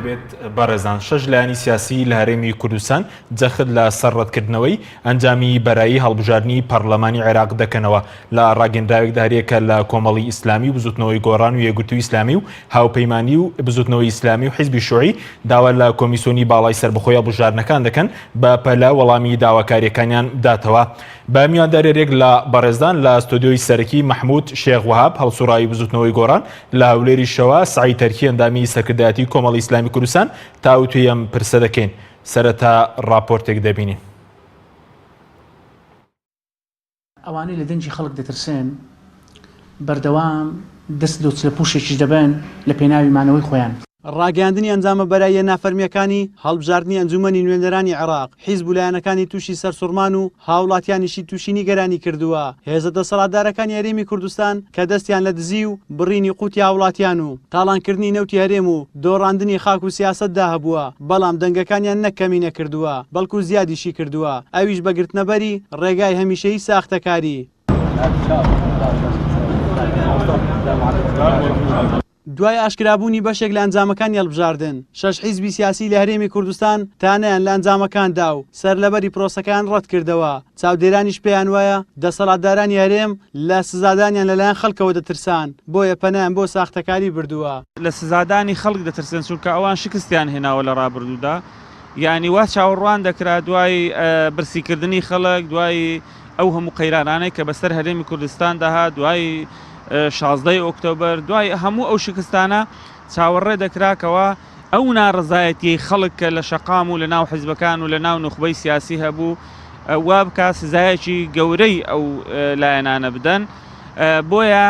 لەبێت بەڕێزان. شەش لایەنی سیاسی لە هەرێمی کوردستان جەخت لە سەرڕەتکردنەوەی ئەنجامی بەرایی هەڵبژاردننی پەرلەمانی عێراق دەکەنەوە لە ڕاگەندراوێک داریەکە لە کۆمەڵی ئیسلامی و بزوتنەوەی گۆڕان و یەکگرتووی ئیسلامی و هاوپەیمانی و بزوتنەوەی ئیسلامی و حیزبی شووعی داوا لە کۆمیسیۆنی باڵای سەربەخۆی هەڵبژاردنەکان دەکەن بە پەلە وەڵامی داواکاریەکانیان بداتەوە. بە میواندارێک لە بەڕێزدان لە ستۆدیۆی سەرەکی محمود شێخ وەهاب هەڵسوڕایی بزوتنەوەی گۆڕان لە هەولێریشەوە سعی تەرکی ئەندامی سەرکردایەتی کۆمەڵی ئیسلامی کوردستان تاوتوی ئەم پرسە دەکەین. سەرەتا ڕاپۆرتێک دەبینین. ئەوانەی لە دەنجی خەڵک دەترسێن بەردەوام دەست دۆچ لە پوشێکیش دەبن لە پێناوی مانەوەی خۆیان. ڕاگەاندنی ئەنجامە بەراییە نافەرمیەکانی هەڵبژاردننی ئەنجومەنی نوێنەرانی عێراق، حیزب و لایەنەکانی تووشی سەرسوڕمان و هاوڵاتیانیشی تووشی نیگەرانی کردووە. هێزە دەسەڵاتدارەکانی هەرێمی کوردستان کە دەستیان لە دزی و بڕینی قوتی هاوڵاتیان و تاڵانکردنی نەوتی هەرێم و دۆڕاندنی خاک و سیاسەتدا هەبووە، بەڵام دەنگەکانیان نەکەمی نەکردووە، بەڵکو زیادیشی کردووە، ئەویش بەگرتنەبەری ڕێگای هەمیشەیی ساختەکاری. دوای ئاشکرابوونی بەشێک لە ئەنجامەکانی هەڵبژاردن، شەش حیزبی سیاسی لە هەرێمی کوردستان تانیان لە ئەنجامەکاندا و سەرلەبەری پرۆسەکان ڕەت کردەوە. چاودێرانیش پێیان وایە دەسەڵاتدارانی هەرێم لە سزادانیان لەلایەن خەڵکەوە دەترسان، بۆیە پەنایان بۆ ساختەکاری بردووە. لە سزادانی خەڵک دەترسێن چونکە ئەوان شکستیان هێناوە لە ڕابردوودا، یعنی وا چاوەڕوان دەکرا دوای برسیکردنی خەڵک، دوای ئەو هەموو قەیرانانەی کە بەسەر هەرێمی کوردستان داهات، دوای 16 ئۆکتۆبەر، دوای هەموو ئەو شکستانە چاوەڕێ دەکراکەوە ئەو ناڕزایەتی خەڵک کە لە شەقام و لە ناو حیزبەکان و لە ناو نوخبەی سیاسی هەبوو وا بکە سزایەکی گەورەی ئەو لایەنانە بدەن. بۆیە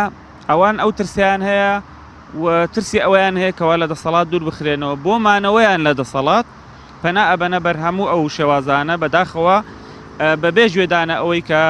ئەوان ئەو ترسیان هەیە و ترسی ئەویان هەیە کەوا لە دەسەڵات دوور بخرێنەوە، بۆ مانەوەیان لە دەسەڵات پەنا ئەبەنە بەر هەموو ئەو شێوازانە بەداخەوە بەبێ گوێدانە ئەوەی کە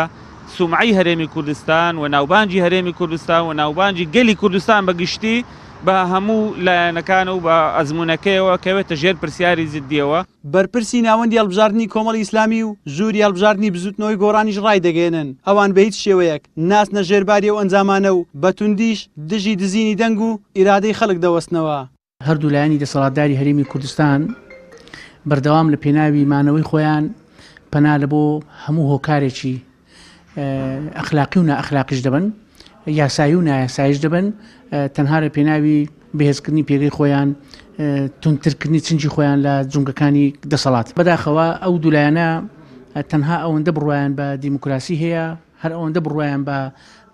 سومعی هەرێمی کوردستان و ناوبانجی هەرێمی کوردستان و ناوبانجی گەلی کوردستان بەگشتی بە هەموو لایەنەکان و بە ئەزمونونەکەیەوە کەوێتە ژێر پرسیاری زیدیەوە. بەرپرسی ناوەندی هەڵبژاردننی کۆمەڵی ئیسلامی و ژووری هەڵبژاردننی بزوتنەوەی گۆڕانیش ڕای دەگەێنن ئەوان بە هیچ شێوەیەک ناچنە ژێرباری و ئەنجامانە و بەتوندیش دژی دزینی دەنگ و ئیرادەی خەڵک دەوەستنەوە. هەردوو لایەنی دەسەڵاتداری هەرێمی کوردستان بەردەوام لە پێناوی مانەوەی خۆیان پەنا لە بۆ هەموو هۆکارێکی ئەخلاقی و نائەخلاقیش دەبن، یاسایی و نایاساییش دەبن، تەنها لە پێناوی بەهێزکردنی پێگەی خۆیان تونترکردنی چنجی خۆیان لە جونگەکانی دەسەڵات. بەداخەوە ئەو دوولایەنە تەنها ئەوەندە بڕوایان بە دیموکراسی هەیە، هەر ئەوەندە بڕوایان بە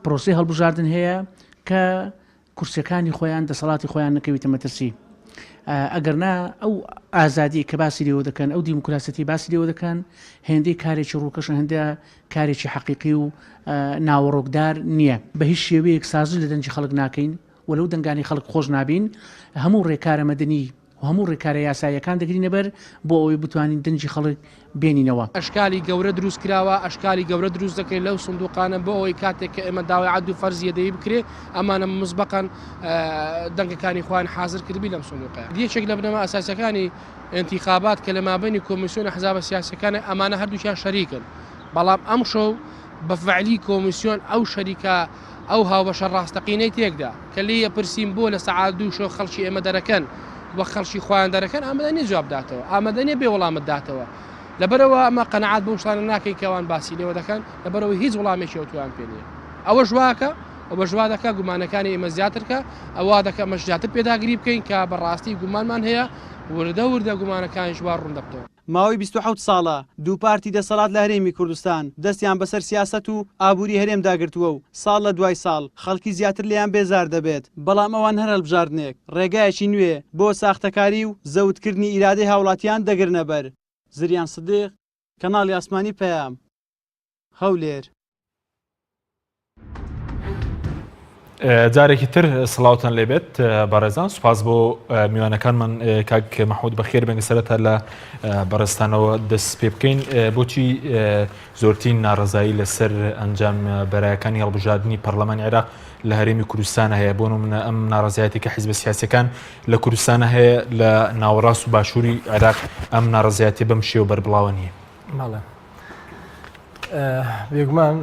پرۆسی هەڵبژاردن هەیە کە کورسەکانی خۆیان دەسەڵاتی خۆیان نەکەویتە مەترسی. ئەگەرنا ئەو ئازادی کە باسی لێوە دەکەن، ئەو دیموکراسەتی باسی لێوە دەکەن، هێندەی کارێکی ڕووکەشن، هەندە کارێکی حەقیقی و ناوەڕۆکدار نییە. بە هیچ شێوەیەک سازش لە دەنجی خەڵک ناکەین و لەو دەنگانی خەڵک خۆش نابین. هەموو ڕێکارە مەدەنی و هەموو ڕێکارە یاساییەکان دەگرینە بەر بۆ ئەوەی بتوانین دەنجی خەڵک بێنینەوە. ئەشکالی گەورە دروست کراوە، ئەشکالی گەورە دروست دەکەین لەو سندوقانە بۆ ئەوەی کاتێک کە ئێمە داوای عەدل و فەرزیەدەیی بکرێ ئەمانە مسبەقەن دەنگەکانی خۆیان حازر کردبی لەم سندوقەیە. یەکێک لە بنەما ئەساسیەکانی انتخابات کە لە مابەینی کۆمیسیۆنە حزابە سیاسیەکانە ئەمانە هەردووکیان شەریکن، بەڵام ئەم شەو بەفعلی کۆمیسیۆن ئەو شەریکە ئەو هاوبەشە ڕاستەقینەی تێکدا کە لێیە پرسییم بۆ لە سەعات 2 شەو خەڵکی ئێمە دەرەکەن وە خەڵکی خۆیان دەرەکەن ئامادەنیە جواب داتەوە، ئامادەنیە بێ وەڵامت داتەوە. لەبەرەوە ئەمە قەنەعات بەو شتانە ناکەین کەوان باسی لێوە دەکەن، لەبەرەوە هیچ وەڵامێکی ئەوتوان پێ نییە. ئەوە ژواکە ئەوە ژوا دەکە گومانەکانی ئێمە زیاترکە، ئەوە دەکە ئەمە زیاتر پێداگیری بکەین کە بەڕاستی گومانمان هەیە وردە گومانەکانی ژوا ڕوون دەبتەوە. ماوەی 27 ساڵە دوو پارتی دەسەڵات لە هەرێمی کوردستان دەستیان بەسەر سیاسەت و ئابووری هەرێم داگرتووە و ساڵ لە دوای ساڵ خەڵکی زیاتر لێیان بێزار دەبێت، بەڵام ئەوان هەر هەڵبژاردنێک ڕێگایەکی نوێ بۆ ساختەکاری و زەوتکردنی ئیرادەی هاوڵاتیان دەگرنە بەر. زریان سدیق، کەناڵی ئاسمانی پەیام، هەولێر. جارێکی تر سڵاوتان لێبێت بەڕێزان، سوپاس بۆ میوانەکانمان کاک مەحموود بەخێر بێنگە سەرەتا لە بەڕێستانەوە دەست پێ بکەین. بۆچی زۆرترین ناڕەزایی لەسەر ئەنجام بەرایەکانی هەڵبژاردننی پەرلەمانی عێراق لە هەرێمی کوردستانە هەیە؟ بۆ نمونە ئەم ناڕەزایەتی کە حیزبە سیاسیەکان لە کوردستانە هەیە لە ناوەڕاست و باشووری عێراق ئەم ناڕەزایەتی بەم شێوە بەربڵاوە نییە. ماڵە بێگومان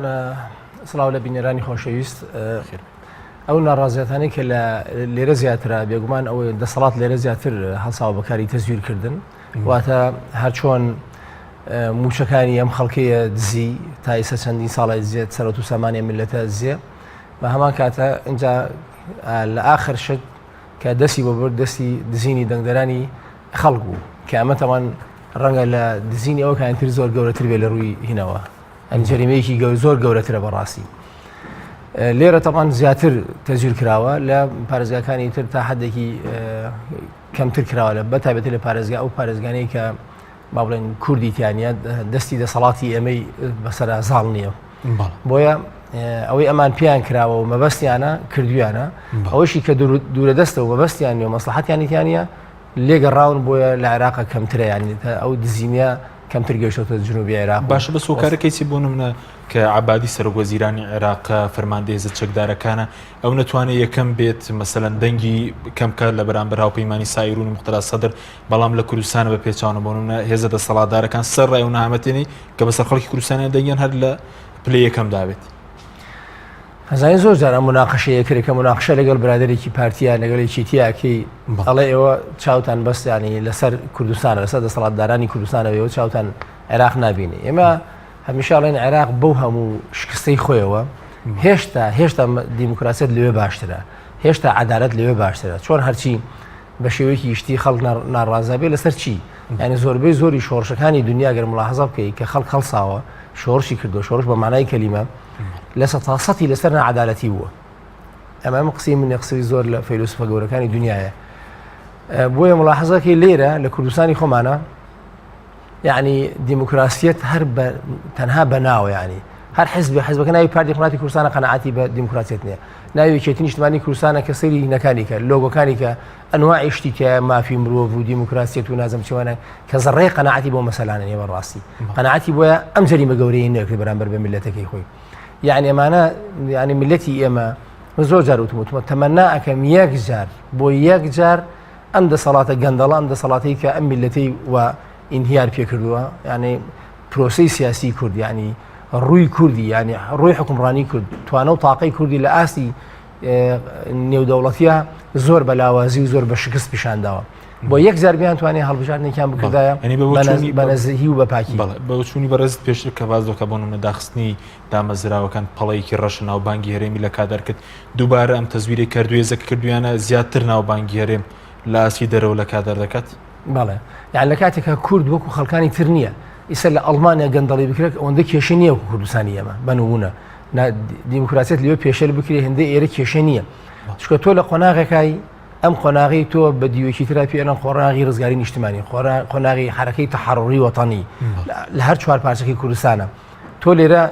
سڵاو لە بینەرانی خۆشەویست. ئەو ناڕازیەتانەی کە لێرە زیاترە بێگومان ئەوەی دەسەڵات لێرە زیاتر هەڵساوە بەکاری تەزویرکردن واتە هەرچۆن موچەکانی ئەم خەڵکەیە دزی تا ئێستا چەندین ساڵی زیێت سەرەت و سامانێ ملەتە زیێ بە هەمان کاتە اینجا لە ئاخر شت کە دەستی بۆ برد دەستی دزینی دەنگدەرانی خەڵک بوو کە ئەمە تەمان ڕەنگە لە دزینی ئەوە کاتر زۆر گەورەتر بێ لە ڕووی هینەوە ئەم جەریمەیەکی زۆر گەورەترە بەڕاستی لێرە تەمان زیاتر تەزویر کراوە لە پارێزگاکانی تر تا حدێکی کەمتر کراوە لە بەتایبەتی لە پارێزگا ئەو پارێزگانەی کە با بڵێن کوردی تیانە دەستی دەسەڵاتی ئەمەی بەسەرا زاڵ نییە بۆیە ئەوەی ئەمان پیان کراوە و مەبەستیانە کردویانە ئەوەشی کە دوورە دەستە و مەبەستیان و مەسلحەتیانیتیانە لێگەڕاون بۆیە لە عێراقا کەمترە یانی ئەو دزینە کەمتر گەشتۆتە جنوبی عێراق باشە بە سۆکارەکەیسی بۆ نمونە کە عەبادی سەرۆکوەزیرانی عێراق فەرماندەی هێزە چەکدارەکانە ئەو نەتوانێت یەکەم بێت مەسەلەن دەنگی کەمکە لە بەرامبەر هاوپەیمانی سایرون و مختەرا سەدر بەڵام لە کوردستانە بە پێچاوانە بۆ نمونە هێزە دەسەڵاتدارەکان سەر ڕای و نەهامەتێنی کە بەسەر خەڵکی کوردستانیان دەنگیان هەر لە پلەی یەکەم دابێت هەزانین زۆر جارە مناقەشەیە کرد کە مناقشە لەگەڵ برادێکی پارتیا لەگەڵێکی تیاکەی ئەڵێ ئێوە چاوتان بەستیانی لەسەر کوردستانە لەسەر دەسەڵاتدارانی کوردستانەوەەوە چاوتان عێراق نبینێ ئێمە هەمیشاڵێن عێراق بەو هەموو شکستەی خۆیەوە هێشتا دیموکراسیت لەوێ باشترە هێشتا عەدالەت لەوێ باشترە چۆن هەرچی بە شێوەیەکی یشتی خەڵک ناڕازە بێ لەسەر چی یعنی زۆربەی زۆری شۆڕشەکانی دنیا گەر ملاحەزە بکەیت کە خەڵک هەڵساوە شۆڕشی کردو شۆڕش بە مانای کەلیمە لە سەتی لەسەر نەعەدالەتی بووە ئەمە قسەی من قسەی زۆر لە فەیلسوفە گەورەکانی دنیاە بۆیە ملاحەزەکەی لێرە لە کوردستانی خۆمانە یعنی دیموکراسیەت هەر تەنها بەناوە ینی هەر حیزبەکە ناوی پارتی دموکراتی کوردستانە قەنەعەتی بە دیموکراسیەت نییە ناوی یەکێتی نیشتمانی کوردستانە کە سەیری هینەکانی کە لۆگۆکانی کە ئەنواعی شتی کە مافی مرۆڤ و دیموکراسیەت و نازەم چۆنە کە زەڕێی قەنەعەتی بۆ مەسەلانە نیە بەڕاستی قەنەعەتی بۆیە ئەم جەریمە گەورەی نەکرد بەرامبەر بە میلەتەکەی خۆی یعنی ئەمانە ینی میلەتی ئێمە زۆر جار وتمە تەمەنا ئەکەم یەک جار بۆ یەک جار ئەم دەسەڵاتە گەندەڵە ئەم دەسەڵاتی کە ئەم میلەتەی و ئینهیار پێکردووە ینی پرۆسەی سیاسی کورد ینی ڕووی کوردی ینی ڕووی حکومڕانی کورد توانە و تاقەی کوردی لە ئاستی نێودەوڵەتیە زۆر بەلاوازی و زۆر بە شکست پیشانداوە بۆ یەک زاربیان توانێت هەڵبژاردنێکیان بکردایە بەنەزیهی و بەپاکی بەچوونی بەڕێزت پێشتر کە باز دۆکە بۆ نمونە داخستنی دامەزراوەکان پەڵەیەکی ڕەش ناو بانگی هەرێمی لە کادار کرد دووبارە ئەم تەزویری کردووە زەکە کردویانە زیاتر ناو بانگی هەرێم لە ئاسی دەرەوە لە کادار دەکات بەڵێ یان لە کاتێکە کورد وەکو خەڵکانی تر نییە ئیسە لە ئەڵمانیا گەندەڵی بکرێت ئەوەندە کێشە نییە وەکو کوردستانی ئێمە بەنمونە دیموکراسیەت لەوێ پێشەر بکرێ هەندێک ئێرە کێشە نییە چکە تۆ لە قۆناغێکای ئەم قۆناغی تۆ بە دیوەکی ترا پێێنە خۆڕاغی ڕزگاری نیشتمانی قۆناغی حرەکەی تەحەڕوری وەتانی لە هەر چوار پارچەکەی کوردستانە تۆ لێرە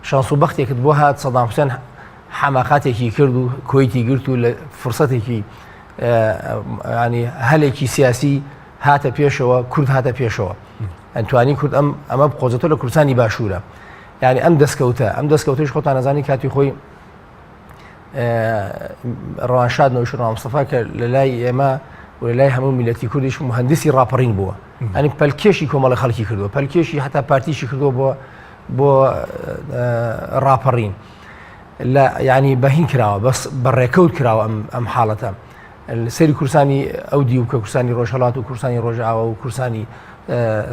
شانس و بەختێکت بۆ هات سەدام حوسێن حەماقاتێکی کرد و کۆیتی گرت و لە فرسەتێکی ینی هەلێکی سیاسی هاتە پێشەوە کورد هاتە پێشەوە ئەتوانی کورد ئەمە قۆزەتۆ لە کوردستانی باشوورە یعنی ئەم دەستکەوتەش خۆتان نەزانی کاتی خۆی ڕەوانشاد نەوشیڕ مستەفا کە لە لای ئێمە و لە لای هەموو میلەتی کوردیش مهندسی ڕاپەڕین بووە ئەنی پەلکێشی کۆمەڵی خەڵکی کردووە پەلکێشی هەتا پارتیشی کردووە بۆ ڕاپەڕین لە ینی بەهین کراوە بەس بەڕێکەوت کراوە ئەم حاڵەتە سەری کورسانی ئەو دی و کە کورسانی ڕۆژهەڵات و کورسانی ڕۆژئاوا و کورسانی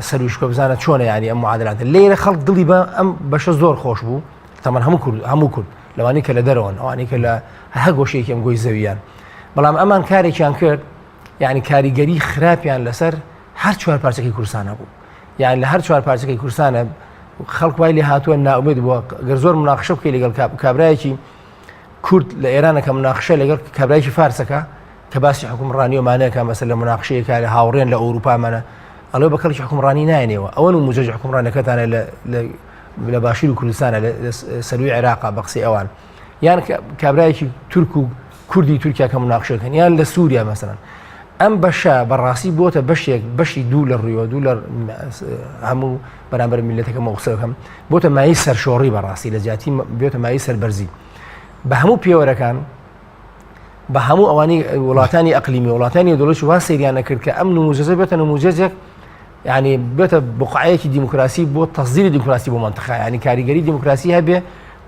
سەرویشکۆ بزانە چۆنە ینی ئەم معادلاتە لێرە خەڵک دڵی بە ئەم بەشە زۆر خۆش بوو تەمان هەموو کورد لەوانی کە لە دەرەوەن ئەوانی کە لە هەر گۆشەیەکی ئەم گۆی زەویان بەڵام ئەمان کارێکیان کرد یعنی کاریگەری خراپیان لەسەر هەر چوار پارچەکەی کوردستانە بوو یعنی لە هەر چوار پارچەکەی کوردستانە خەڵک وای لێ هاتووە ناومێد بووە گەر زۆر مناقشە بکەی لەگەڵ کابرایەکی کورد لە ئێرانە کە مناقشە لەگەڵ کابرایەکی فارسەکە کە باسی حکومڕانی ومانەیەکە مەسەر لە مناقشەیەکە لە هاوڕێن لە ئەوروپامانە ئەڵێ بە کەڵکی حکومڕانی نایەنەوە ئەوە و موجەج حکومڕانەکەتانە لە باشوور و کوردستانە لە سەروی عێراقا بە قسەی ئەوان یان کابرایەکی تورک و کوردی تورکیا کە مناقشەکەن یان لە سووریا مەسەڵەن ئەم بەشە بەڕاستی بۆتە بەشی دوو لە ڕویەوە دوو لە هەموو بەرامبەر میلەتەکە مەوسەکەم بۆتە مای سەرشۆڕی بەڕاستی لە جیاتی بێتە مای سەربەرزی بە هەموو پێوەرەکان بە هەموو ئەوانی وڵاتانی ئەقلیمی وڵاتانی دەوڵەتی وا سەیریان نەکرد کە ئەم نموزەزە بێتە نموزەجێک یعنی بێتە بقعەیەکی دیموکراسی بۆ تەزدیری دیموکراسی بۆ منتەقە ینی کاریگەری دیموکراسی هەبێ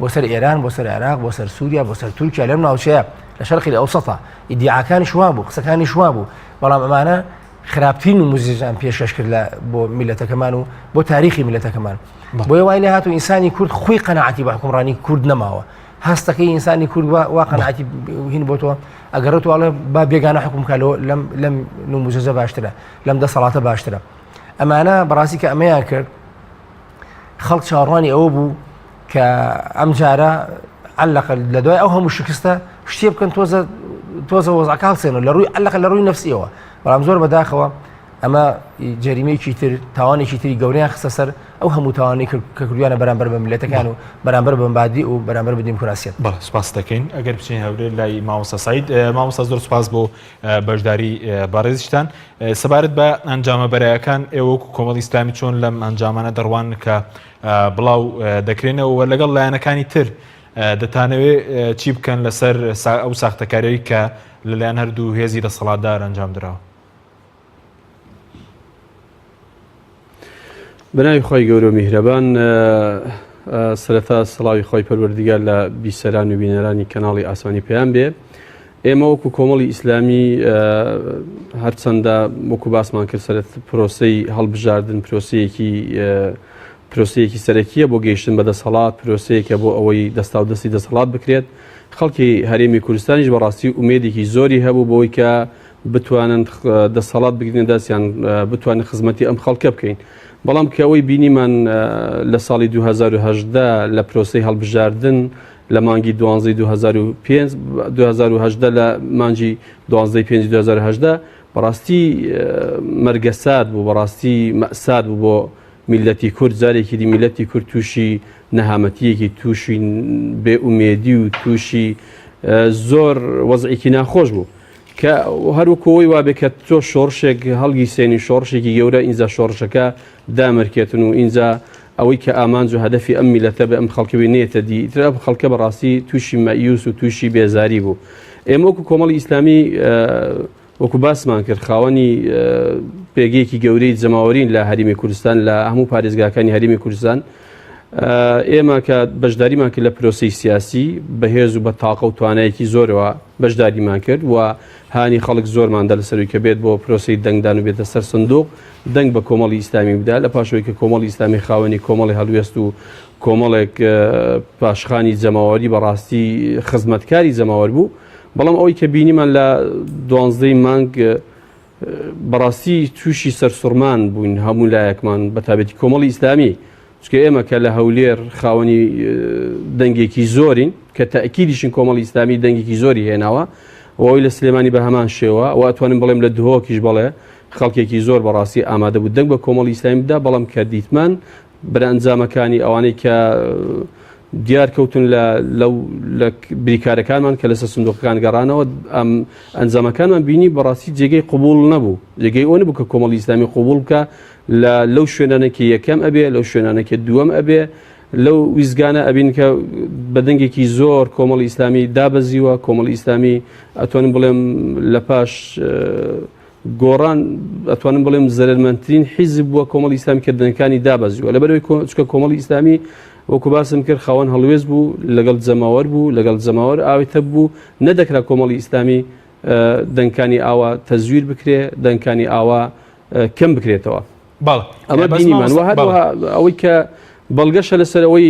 بۆ سەر ئێران بۆ سەر عێراق بۆ سەر سووریا بۆ سەر تورکیا لەم ناوچەیە لە شەرقی ئەوسەطە ئیدیعاکانی شوا بوو قسەکانی شوا بوو بەڵام ئەمانە خراپترین نموزەیان پێشکەش کرد بۆ میلەتەکەمان و بۆ تاریخی میلەتەکەمان بۆیە وای لێ هاتوو ئینسانی کورد خۆی قەناعەتی بە حکومڕانی کورد نەماوە هەستەکەی ئینسانی کورد وا قەناعەتی هین بۆ تۆ ئەگەڕێتوواڵە با بێگانە حکوم کالەوە لەم نموزەزە باشترە لەم دەسەڵاتە باشترە ئەمانە بەڕاستی کە ئەمەیان کرد خەڵک چاڕوانی ئەوە بوو کە ئەم جارە عەلەقە لە دوای ئەو هەموو شکستە شتێ بکەن تۆزە وەزعەکە هەڵسێنەوە لە ڕووی عەلەقە لە ڕووی نەفسیەوە بەڵام زۆر بەداخەوە ئەمە جەریمەیەکی تر تاوانێکی تری گەورەیان خستە سەر ئەو هەموو تاوانەی کە کردویانە بەرامبەر بە میلەتەکان و بەرامبەر بە مەبادی و بەرامبەر بە دیموکراسیەت. بەڵێ سوپاس دەکەین ئەگەر بچین هەورێ لای مامۆستا سعید مامۆستا زۆر سوپاس بۆ بەشداری بەڕێزیشتان سەبارەت بە ئەنجامە بەرایەکان ئێوە وەکو کۆمەڵی ئیسلامی چۆن لەم ئەنجامانە دەڕوان کە بڵاو دەکرێنەوە لەگەڵ لایەنەکانی تر دەتانەوێت چی بکەن لەسەر ئەو ساختەکاریەوەی کە لەلایەن هەردوو هێزی دەسەڵاتدار ئەنجام درراوە. بەناوی خۆی گەورە و میهرەبان سەرەتا سڵاوی خۆی پەروەردیگار لە بیسەران و بینەرانی کەناڵی ئاسمانی پێیان بێ ئێمە وەکو کۆمەڵی ئیسلامی هەرچەندە وەکو باسمان کرد سەرەت پرۆسەی هەڵبژاردن پرۆسەیەکی سەرەکیە بۆ گەیشتن بە دەسەڵات پرۆسەیەکە بۆ ئەوەی دەستا و دەستی دەسەڵات بکرێت خەڵکی هەرێمی کوردستانیش بەڕاستی ئومێدێکی زۆری هەبوو بۆی کە بتوانن دەسەڵات بگرن دەستیان بتوانن خزمەتی ئەم خەڵکە بکەین بەڵام کە ئەوەی بینیمان لە ساڵی 2010 لە پرۆسەی هەڵبژاردن لە مانگی 2010 لە مانجی 2010 بەڕاستی مەرگەسات بوو بەڕاستی مەسات بوو بۆ میلەتی کورد جارێکی دی میلەتی کورد تووشی نەهامەتیەکی تووشی بێئومێدی و تووشی زۆر وەزعێکی ناخۆش بوو کە هەروکۆی وابێ کە تۆ شۆڕشێک هەڵگی سێنی شۆڕشێکی گەورە ئینجا شۆڕشەکە دامەرکێتن و ئینجا ئەوەی کە ئامانج و هەدەفی ئەم میلەتە بە ئەم خەڵکەوەی نێتە دی ترە خەڵکە بەڕاستی تووشی مەیوس و تووشی بێزاری بوو ئێمە وەکو کۆمەڵی ئیسلامی وەکو باسمان کرد خاوەنی پێگەیەکی گەورەی جەماوەرین لە هەرێمی کوردستان لە هەموو پارێزگاکانی هەرێمی کوردستان ئێمە کە بەشداریمان کرد لە پرۆسەی سیاسی بەهێز و بە تاقە و توانایەکی زۆرەوە بەشداریمان کرد و هانی خەڵک زۆرماندا لەسەروی کە بێت بۆ پرۆسەی دەنگدان و بێتە سەر سندوق دەنگ بە کۆمەڵی ئیسلامی بدا لە پاشەوەی کە کۆمەڵی ئیسلامی خاوەنی کۆمەڵی هەڵوێست و کۆمەڵێک پاشخانی جەماوەری بەڕاستی خزمەتکاری جەماوەر بوو بەڵام ئەوەی کە بینیمان لە 12 مانگ بەڕاستی تووشی سەرسوڕمان بووین هەموو لایەکمان بە تابەتی کۆمەڵی ئیسلامی چکە ئێمە کە لە هەولێر خاوەنی دەنگێکی زۆرین کە تەئکیدیشن کۆمەڵی ئیسلامی دەنگێکی زۆری هێناوە ئەوەی لە سلێمانی بە هەمان شێوە و ئەتوانم بڵێم لە دهۆکیش بڵێ خەڵکێکی زۆر بەڕاستی ئامادە بوو دەنگ بە کۆمەڵی ئیسلامی بدا بەڵام کە دیتمان بەرە ئەنجامەکانی ئەوانەی کە دیار کەوتن لە بریکارەکانمان کە لەسەر سندوقەکان گەڕانەوە ئەنجامەکانمان بینی بەڕاستی جێگەی قبول نەبوو جێگەی ئەوە نەبوو کە کۆمەڵی ئیسلامی قبول بکە لەو شوێنانێکی یەکەم ئەبێ لەو شوێنانێکی دووەم ئەبێ لەو ویزگانە ئەبین کە بەدەنگێکی زۆر کۆمەڵی ئیسلامی دابەزیوە کۆمەڵی ئیسلامی ئەتوانم بڵێم لە پاش گۆڕان ئەتوانم بڵێم زەرمەندترین حیزب بووە کۆمەڵی ئیسلامی کە دەنگەکانی دابەزیوە لەبەرەوەی چکە کۆمەڵی ئیسلامی وەکو باسم کرد خاوەن هەڵوێست بوو لەگەڵ جەماوەر بوو لەگەڵ جەماوەر ئاوێتە بوو نەدەکرا کۆمەڵی ئیسلامی دەنگەکانی ئاوا تەزویر بکرێ دەنگەکانی ئاوا کەم بکرێتەوە ئەمە بینیمان ئەوەی کە بەڵگەشە لەسەرەوەی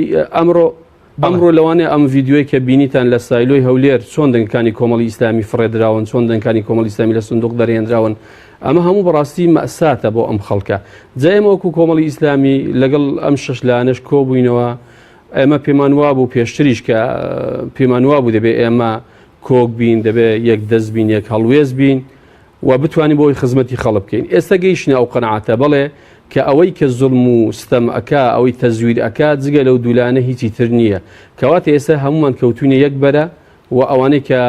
ئەمڕۆ لەوانێ ئەم ڤیددیۆی کە بینیتان لە سایلۆی هەولێر چۆن دەنگەکانی کۆمەڵی ئیسلامی فڕێدراون چۆن دەنگەکانی کۆمەڵی ئیسلامی لە سندوق دەرهێنراون ئەمە هەموو بەڕاستی مەساتە بۆ ئەم خەڵکە جا ئێمە وەکو کۆمەڵی ئیسلامی لەگەڵ ئەم شەش لایەنەش کۆبووینەوە ئێمە پێمان وا بوو پێشتریش کە پێمان وا بوو دەبێت ئێمە کۆک بین دەبێت یەک دەست بین یەک هەڵوێز بین و بتوانین بۆی خزمەتی خەڵک بکەین ئێستا گەیشتنە ئەو قەنەعاتە بڵێ کە ئەوەی کە زوڵم و ستەم ئەکا ئەوەی تەزویر ئەکا جگە لەو دوولانە هیچی تر نییە کەواتە ئێستا هەمومان کەوتونە یەک بەرە و ئەوانەی کە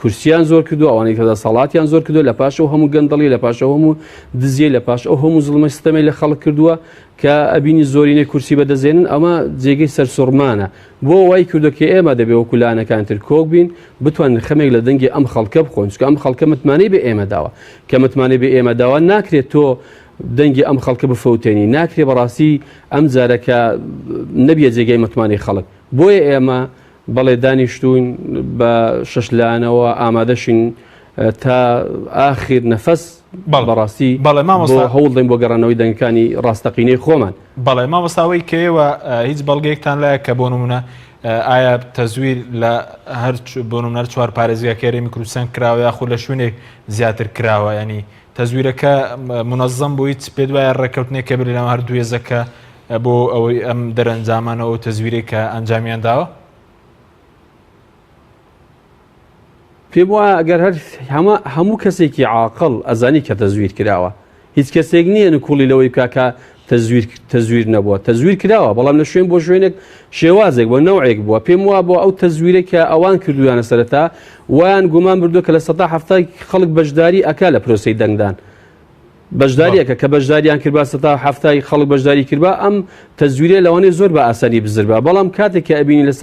کورسیان زۆر کردو ئەوانەی کە دەسەڵاتیان زۆر کردو لە پاش ئەو هەموو گەندەڵی لە پاش ئەو هەموو دزیە لە پاش ئەو هەموو زڵمە ستەمەی لە خەڵک کردووە کە ئەبینی زۆرینەی کورسی بەدەزێنن ئەمە جێگەی سەرسوڕمانە بۆ وای کردوکە ئێمە دەبێ وەکو لایەنەکان تر کۆک بین بتوانین خەمێک لە دەنگی ئەم خەڵکە بخۆین چکە ئەم خەڵکە متمانەی بە ئێمە داوە کە متمانەی بە ئێمە داوە ناکرێت تۆ دەنگی ئەم خەڵکە بفەوتێنی ناکرێ بەڕاستی ئەم جارەکە نەبیە جێگەی متمانی خەڵک بۆیە ئێمە بەڵێ دانیشتوین بە شەشلانەوە ئامادەشین تا ئاخر نەفەس بەڕاستی هەوڵ دەین بۆ گەڕانەوەی دەنگەکانی ڕاستەقینەی خۆمان. بەڵێ مامۆستاوەی کەوە هیچ بەڵگەیەکتان لایە کە بۆ نمونە ئایا تەزویر لە هەر بۆ نمونە چوار پارێزگاکە هەرێمی کوردستان کراوە یاخود لە شوێنێک زیاتر کراوە، ینی تەزویرەکە منەظەم بۆ هیچ پێ دوایە ڕێکەوتنێک کە بێت لەم هەردوو هێزەکە بۆ ئەوەی ئەم دەرەنجامانەوە تەزویرێک کە ئەنجامیان داوە؟ پێم وایە ئەگەر هەموو کەسێکی عاقڵ ئەزانی کە تەزویر کراوە، هیچ کەسێک نییە نکوڵی لەوەی کاکە تەزویر نەبووە، تەزویر کراوە بەڵام لە شوێن بۆ شوێنێک شێوازێک بۆ نەوعێک بووە. پێم وایە بۆ ئەو تەزویرێک کە ئەوان کردویانە سەرەتا وایان گومان بردووە کە لە ١٧ خەڵک بەشداری ئەکا لە پرۆسەی دەنگدان، بەشداریەکە کە بەشداریان کرد ١٧ خەڵک بەشداری کردبا ئەم تەزویرێ لەوانەیە زۆر بە ئاسانی بزربە، بەڵام کاتێک کە ئەبینی لە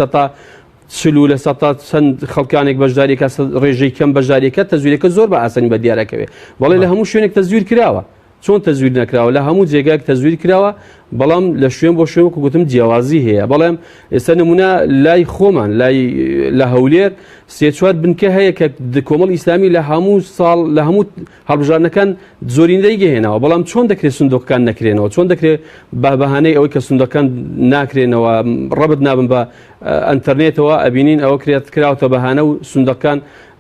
40 لە 100 چەند خەڵکانێک بەشداریەکە ڕێژەی کەم بەشداریەکە تەزویرەکە زۆر بە ئاسانی بە دیارەکەوێ. بەڵێ لە هەموو شوێنێک تەزویر کراوە، چۆن تەزویر نەکراوە لە هەموو جێگایك تەزویر کراوە، بەڵام لە شوێن بۆ شوێن گوتم جیاوازی هەیە. بەڵام ئێستا نمونە لای خۆمان لە هەولێر 3-4 بنکە هەیە کە کۆمەڵ ئیسلامی لە هەموو ساڵ لە هەموو هەڵبژارنەکان زۆرینەی گەهێنەوە، بەڵام چۆن دەکرێت سندوقەکان نەکرێنەوە، چۆن دەکرێت بە بەهانەی ئەوەی کە سندوقەکان ناکرێنەوە ڕەبت نابن بە ئەنتەرنێتەوە ئەبینین ئەوە کرێت کراوەتە بەهانە و سندوقەکان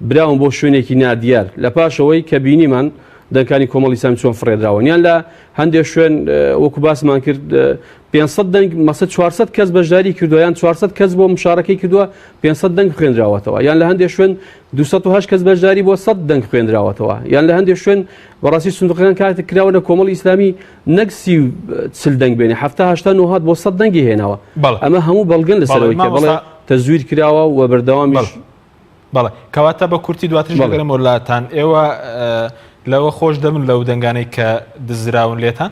براون بۆ شوێنێکی نادیار لە پاشەوەی کە بینیمان دەنگەکانی کۆمەڵی ئیسلامی چۆن فڕێدراوە. یان لە هەندێک شوێن وەکو باسمان کرد 500 دەنگ مەسە 400 کەس بەشداری کردووە، یان 400 کەس بۆ مشارەکەی کردووە 500 دەنگ خوێنراوەتەوە، یان لە هەندێک شوێن 208 کەس بەشداری بۆ 100 دەنگ خوێنراوەتەوە، یان لە هەندێک شوێن بەڕاستی سندوقەکان کاتێک کراوە لە کۆمەڵی ئیسلامی نەک 30 دەنگ بێنێ 70-80 بۆ 100 دەنگی هێناوە. ئەمە هەموو بەڵگەن لەسەرەوەی کە بەڵێ تەزویر کراوە و بەردەوامیش. بەڵێ کەواتە بە کورتی دواتر بەگەرم وڵاتان ئێوە لەوە خۆش دەبن لەو دەنگانەی کە دزراون لێتان؟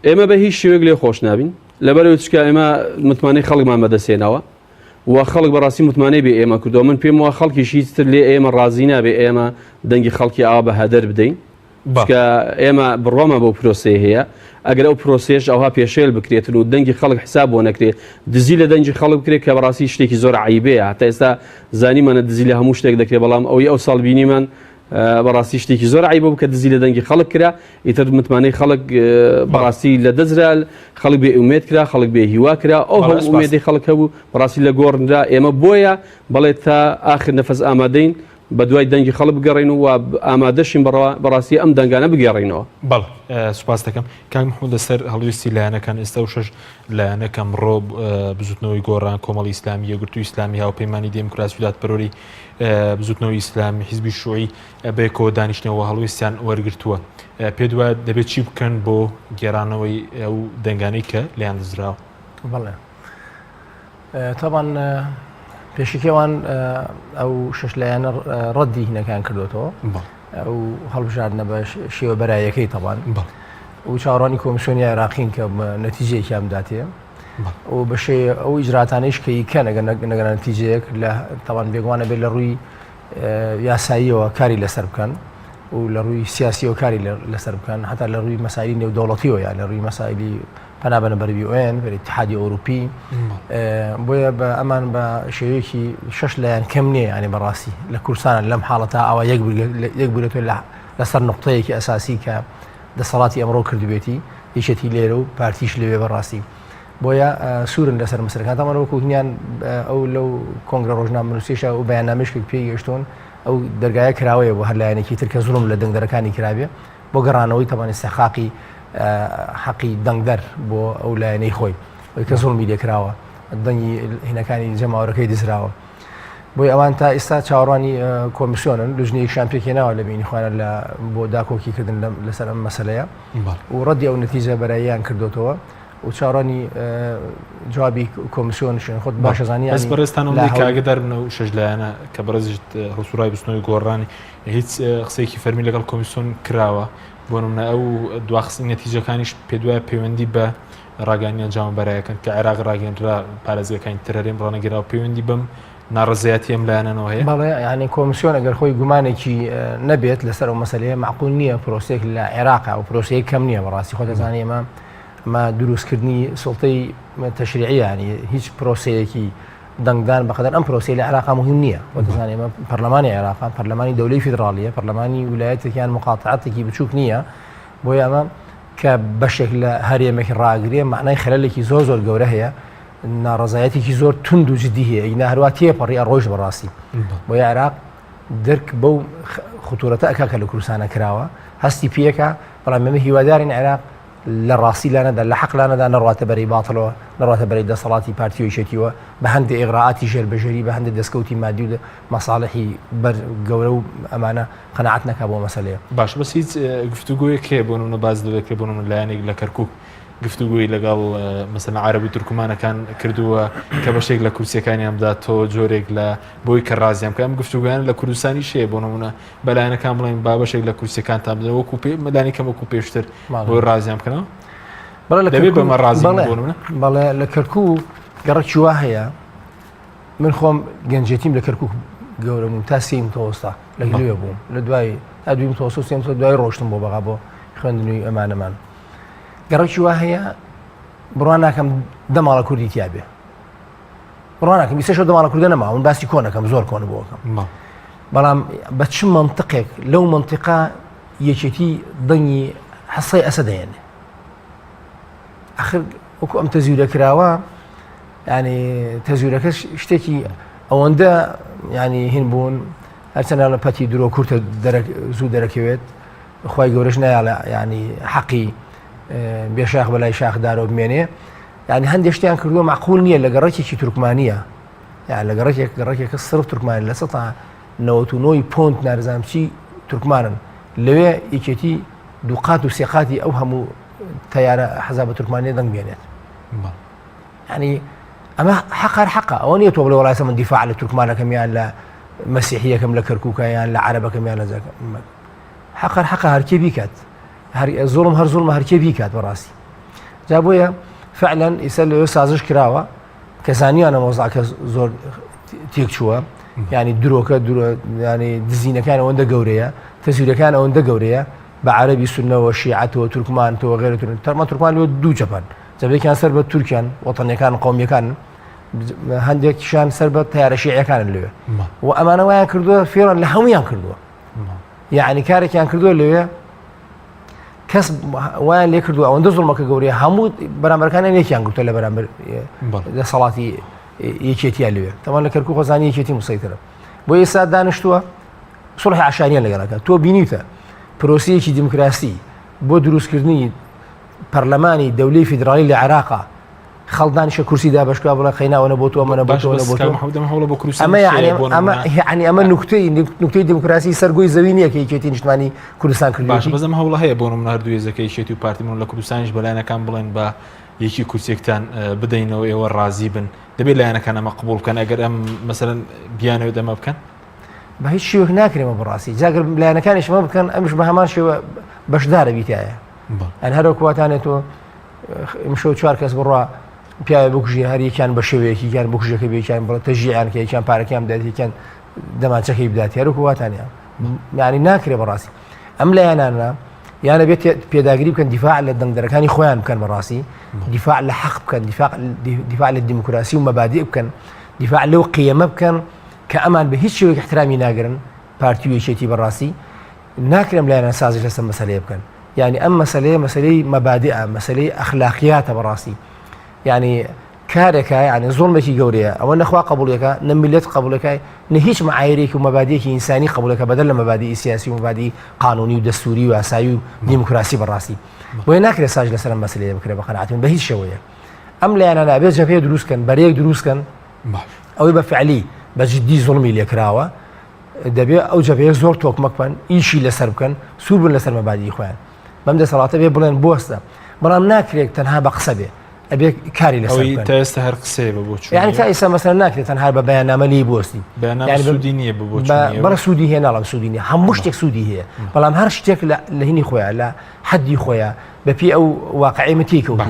ئێمە بە هیچ شێوەیەک لێ خۆش نابین، لەبەرەوەی چکە ئێمە متمانەی خەڵکمان بەدەستێنەوە و خەڵک بەڕاستی متمانەی بێ ئێمە کردەوە. من پێم وایە خەڵکیش هیچتر لێ ئێمە ڕازی نابێ ئێمە دەنگی خەڵکی ئاوا بە هەدەر بدەین، چکە ئێمە بڕۆمە بەو پرۆسەیە هەیە. ئەگەر ئەو پرۆسێش ئەوها پێشێل بکرێتن و دەنگی خەڵک حساب بۆ نەکرێت، دزی لە دەنگی خەڵک بکرێت کە بەڕاستی شتێکی زۆر عیبەیە. هەتا ئێستا زانیمانە دزی لە هەموو شتێک دەکرێت، بەڵام ئەوەی ئەو ساڵ بینیمان بەڕاستی شتێکی زۆر عیبە بکە دزی لە دەنگی خەڵک کرا، ئیتر متمانەی خەڵک بەڕاستی لە دەزرا، خەڵک بێ ئومێد کرا، خەڵک بێ هیوا کرا، ئەو هەموو ئومێدی خەڵک هەبوو بەڕاستی لە گۆڕنرا. ئێمە بۆیە بەڵێ تا ئاخر نەفەس ئامادەین بە دوای دەنگی خەڵک بگەڕین و ئامادەشین بەڕاستی ئەم دەنگانە بگەڕینەوە. بەڵ سوپاس دەکەم کاک محمود لەسەر هەڵویستی لایەنەکان ئێستا و شەش لایەنەکەم ڕۆ بزوتنەوەی گۆڕان کۆمەڵی ئیسلامی یەکگرتووی ئیسلامی هاوپەیمانی دموکراسی ویلاتپەروەری بزوتنەوەی ئیسلامی حیزبی شووعی بەیەکەوە دانیشتنەوە هەڵویستیان وەرگرتووە. پێ دوایە دەبێت چی بکەن بۆ گێڕانەوەی ئەو دەنگانەی کە لیان دزراوە؟ بەڵێ تەبان پێشکەوان ئەو شش لایەنە ڕەدی هینەکان کردوێتەوە ئەو هەڵبژاردنە بە شێوە بەرایەکەی تەبان و چاوەڕوانی کۆمیسیۆنی عێراقین کە نەتیجەیەکیان داتێ و بەشێ ئەو ئیجراتانەیش کە کە نەگەنە نەتیجەیەک لە تەوان بێگوانە بێت لە ڕووی یاساییەوە کاری لەسەر بکەن و لە ڕووی سیاسیەوە کاری لەسەر بکەن، هەتا لە ڕووی مەسایلی نێودەوڵەتیەوە یان لە ڕووی مەسایلی پەنابەنە بەربی ئۆن بەری اتحادی ئەوروپی. بۆیە بە ئەمان بە شێوەیەکی شش لایەن کەم نییە، ینی بەڕاستی لە کوردستانە لەم حاڵەتە ئەوە یەک بگرێتێت لەسەر نقطەیەکی ئەساسی کە دەسەڵاتی ئەمڕۆ کردوێتی یەکێتی لێرە و پارتیش لەوێ بەڕاستی. بۆیە سوورن لەسەر مەسەرەکان تامان وەکوتنیان ئەو لەو کۆنگرە ڕۆژنامەنووسیشە و بەیاننامەیەک پێی گەشتون ئەو دەرگایە کراوەیە بۆ هەر لایەنێکی تر کە زوڵم لە دەنگدەرەکانی کرابێ بۆ گەڕانەوەی تەوان استحقاقی حەقی دەنگدەر بۆ ئەو لایەنەی خۆی کە زوڵمی لێکراوە دەنگی هینەکانی جەماوەرەکەی دزراوە. بۆی ئەوان تا ئێستا چاوەڕوانی کۆمیسیۆنن لژنەیەکیان پێکێناوە لە بینی خوانە بۆ داکۆکیکردن لەسەر ئەم مەسەلەیە و ڕەدی ئەو نەتیجە بەراییان کردوتەوە و چاوەڕوانی جوابی کۆمیسیۆنشن خۆت باشەزانی بەس بەڕێستان کاگەدار بنە و شەش لایەنە کە بەڕێزیت ڕسوورای بستنەوەی گۆڕانی هیچ قسەیەکی فەرمی لەگەڵ کۆمیسیۆن کراوە بۆ نمونە ئەو دواخستی نەتیجەکانیش پێ دوایە پەیوەندی بە ڕاگەیاندنی ئەنجام بەرایەکەن کە عێراق ڕاگەیاندرا پارێزگاکانی تر هەرێم ڕانەگەراوە پەیوەندی بەم ناڕزایەتی ئەم لایەنەوە هەیە. بەڵێ یعنی کۆمیسیۆن ئەگەر خۆی گومانێکی نەبێت لەسەر ئەو مەسەلەیە معقول نییە پرۆسێک لە عێراقا و پرۆسەیە کەم نییە بەڕاستی خۆ دەزانانی ئێمە ئەمە دروستکردنی سڵتەی تەشریعی ینی هیچ پرۆسەیەکی دەنگدان بەقەدەر ئەم پرۆسی لە عێراقا مهم نییە وەدەزانێ ئێمە پەرلەمانی عێراقا پەرلەمانی دەولەی فیدراڵیە پەرلەمانی ویلایەتێکیان مقاتعاتێکی بچووک نییە بۆیە ئەمە کە بەشێک لە هەرێمێکی ڕاگرێ معنای خەلەلێکی زۆر گەورە هەیە ناڕزایەتێکی زۆر تند و جدی هەیە ئینا هەروە تێپەڕی ڕۆژ بەڕاستی بۆ عێراق درک بەو خوتورەتە ئەکا کە لە کوردستانە کراوە هەستی پێکە بەڵام ئێمە هیوادارین عێراق لە ڕاستی لانەدا لە حەقلانەدا نەڕاتە بەرەی باتڵەوە نەڕاتە بەرەی دەسەڵاتی پارتیۆیشێتیوە بە هەندێک ئیغراعاتی ژێربەژێری بە هەندێک دەستکەوتی مادی و مەساڵحی بەر گەورە و ئەمانە قەناعەت نەکا بۆ مەسەلەیە باش بەس هیچ گفتوگویەک هەیە بۆ نمونە باز دەکرێت بۆ نمونە لایەنێک لە کەرکووک گفتوگوی لەگەڵ مەسەلەن عەرەبی تورکمانەکان کردووە کە بەشێک لە کورسیەکانیاندا تۆ جۆرێک لە بۆی کە ڕازیان کە ئەم گفتوگویان لە کوردستانی شەیە بۆ نمونە بەلایەنەکان بڵێن با بەشێک لە کورسیەکانتان بدەن وەکو مەدانی کەم وەکو پێشتر بۆی ڕازیان بکەنەوە بەڵێ لە کەرکوو گەڕێکی وا هەیە من خۆم گەنجێتیم لە کەرکوو گەورەم تا سیم تۆستا لە لێ بووم لە دوای تا دویم تۆسە سێم دوای ڕۆشتم بۆ بەغا بۆ خوێندنەوەی ئەمانەمان گەڕێکی وا هەیە بڕوان ناکەم دەماڵە کوردی تیابێ بڕوان ناکەم بیستەشەوە دەماڵە کوردە نەما من باسی کۆنەکەم زۆر کۆن بۆکەم بەڵام بە چ منطقێک لەو منطقا یەکێتی دەنگی حەسەی ئەسەدەیێنێ آخر وەکو ئەم تەزویرە کراوە ینی تەزویرەکە شتێکی ئەوەندە ینی هین بوون هەرچەندە لە پەتی درۆ کورتە زوو دەرەکەوێت خی گەورەش نایاڵە ینی حەقی بێشاخ بەلای شاخدارەوە بمێنێ ینی هەندێک شتیان کردووە معقول نییە لە گەڕێکێکی تورکمانیە یان لە گەڕێکێکە سرف تورکمانی لە 99 پۆنت نارزانچی تورکمانن لەوێ یەکێتی دووقات و سێقاتی ئەو هەموو تیارە حەزاب تورکمانی دەنگ بێنێت ینی ئەمە حەقار حەقا ئەوە نیە تۆ بڵێ وڵای من دیفاع لە تورکمانەکەم یان لە مەسیحیەکەم لە کەرکووکە یان لە عەرەبەکەم یان لە حەقار حەقا هەرکێ بیکات زۆڵم هەر زۆڵمە هەرکێ بیکات بەڕاستی جا بۆیە فعلا ئیسا لەوێ سازش کراوە کەسانیانە مۆزاکە زۆر تێک چووە ینی درۆکە ینی دزینەکان ئەوەندە گەورەیە تەزویرەکان ئەوەندە گەورەیە بە عەرەبی سونەوە شیعەتەوە تورکمانەوە غێرە تەرمە تورکمان لەوە دوو جەپان جەبێکیان سەر بە تورکیان وەتەنیەکان قۆمیەکان هەندێکیشان سەر بە تیارە شیعەکانن لەوێ و ئەمانە وایان کردووە فێڕان لە هەمویان کردووە یعنی کارێکیان کردووە لەوێ کەس وایان لێ کردووە ئەوەندە زوڵمەکە گەورەیە هەموو بەرامبەرەکانیان یەکیان گرتووە لە بەرامبەر دەسەڵاتی یەکێتیان لەوێ تەمان لە کەرکوو خۆزانی یەکێتی موسەیترە بۆ ئێستا دانیشتووە سوڵحی عەشاریان لەگەڵەکە تۆ بینیتە پرۆسەیەکی دیموکراسی بۆ دروستکردنی پەرلەمانی دەولەی فیدراڵی لە عێراقا خەڵدانیشە کورسی دابەشکرا بڵێ خەیناوەنە بۆ تۆ ئەمەنە بۆ تۆ ئەمە ئەمە نوکتەی دیموکراسی سەرگۆی زەوی نییە کە یەکێتی نیشتمانی کوردستان کرد باش بەزەم هەوڵە هەیە بۆ نمونە هەردوو ێزەکەی شێتی و پارتیمون لە کوردستانیش بەلایەنەکان بڵێن بە یەکی کورسێکتان بدەینەوە ئێوە ڕازی بن دەبێت لایەنەکان ئەمە قبول بکەن ئەگەر ئەم مەسەلەن بیانەوێت ئەمە بکەن بە هیچ شێوەیەک ناکرێمە بەڕاستی جاگەر لایەنەکانیشمە بکەن ئەمش بە هەمان شێوە بەشدارە بیتایە ئەن هەروەکواتانێتەوە ئەمشەو 4 کەس بڕوا پیاوە بکوژی هەر یەکیان بە شێوەیەکی یان بکوژەکە بێکیان بڵێ تەژیعیان کە یەکیان پارەکەیان بدات یەکیان دەماچەکەی بدات هەروەکواتانیان یعنی ناکرێ بەڕاستی ئەم لایەنانە یانە بێت پێداگیری بکەن دیفاع لە دەنگدەرەکانی خۆیان بکەن بەڕاستی دیفاع لە حەق بکەن دیفاع لە دیموکراسی و مەبادئ بکەن دیفاع لەو قیەمە بکەن کە ئەمان بە هیچ شێوەیەک احترامی ناگرن پارتی و یەکێتی بەڕاستی ناکرێم لایەنە سازش لەسەر مەسەلەیە بکەن یعنی ئەم مەسەلەی مەبادئە مەسەلەی ئەخلاقیاتە بەڕاستی یعنی کارێکە یعنی زۆڵمێکی گەورەیە ئەوە نەخوا قبولەکە نە میلەت قبولەکەی نە هیچ معایرێکی و مەبادئێکی ئینسانی قبولەکە بەدەل لە مەبادئی سیاسی و مەبادئی قانونی و دەستوری و ئاسایی و دیموکراسی بەڕاستی بۆیە ناکرێت ساز لەسەر مەسەلەیە بکرێت بە قەناعەت بە هیچ شێوەیە ئەم لایەنە نابێت جەبهەیە دروستکەن بەرەیەک دروستکەن ئەوەی بە فعلی بە جددی زوڵمی لێکراوە دەبێت ئەو جەبهەیە زۆر تۆکمە بکەن ئیشی لەسەر بکەن سوور بن لەسەر مەبادئی خۆیان بەم دەسەڵاتە بێ بڵێن بۆستە بەڵام ناکرێت تەنها بە قسە بێ ئەبێ کاری لەسەر بکەن تا ئێستا هەر قسەیە بە بۆ یعنی تا ئێستا مەسەلەن ناکرێت تەنها بە بەیاننامە لێی بۆستی سوودی نییە بەڕە سوودی هەیە ناڵام سوودی نیە هەموو شتێک سوودی هەیە بەڵام هەر شتێک لە هینی خۆیان لە حەدی خۆیان بەپی ئەو واقعی متیکەوت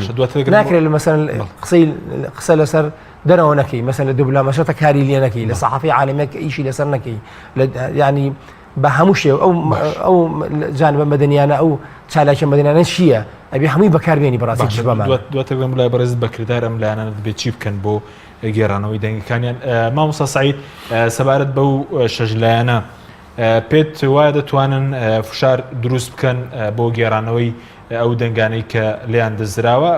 ناکرێت لە مەسەلەن قسە لەسەر دەرەوە نەکەی مەسەلەن لە دووبلامەشەتە کاری لێ نەکەی لە سەحەفی عالەمیەک ئیشی لەسەر نەکەی ینی بە هەموو شێو ئەو جانبە مەدەنیانە ئەو چالاکیە مەدەنیانە چییە ئەبێ هەمووی بەکاربێنی بەڕاستی تجربەمان دواتەگەم لای بەڕێز بەکردار ئەم لایەنە دەبێت چی بکەن بۆ گێڕانەوەی دەنگەکانیان. مامۆستا سعید سەبارەت بەو شەش لایەنە پێت وایە دەتوانن فشار دروست بکەن بۆ گێڕانەوەی ئەو دەنگانەی کە لیان دەزراوە،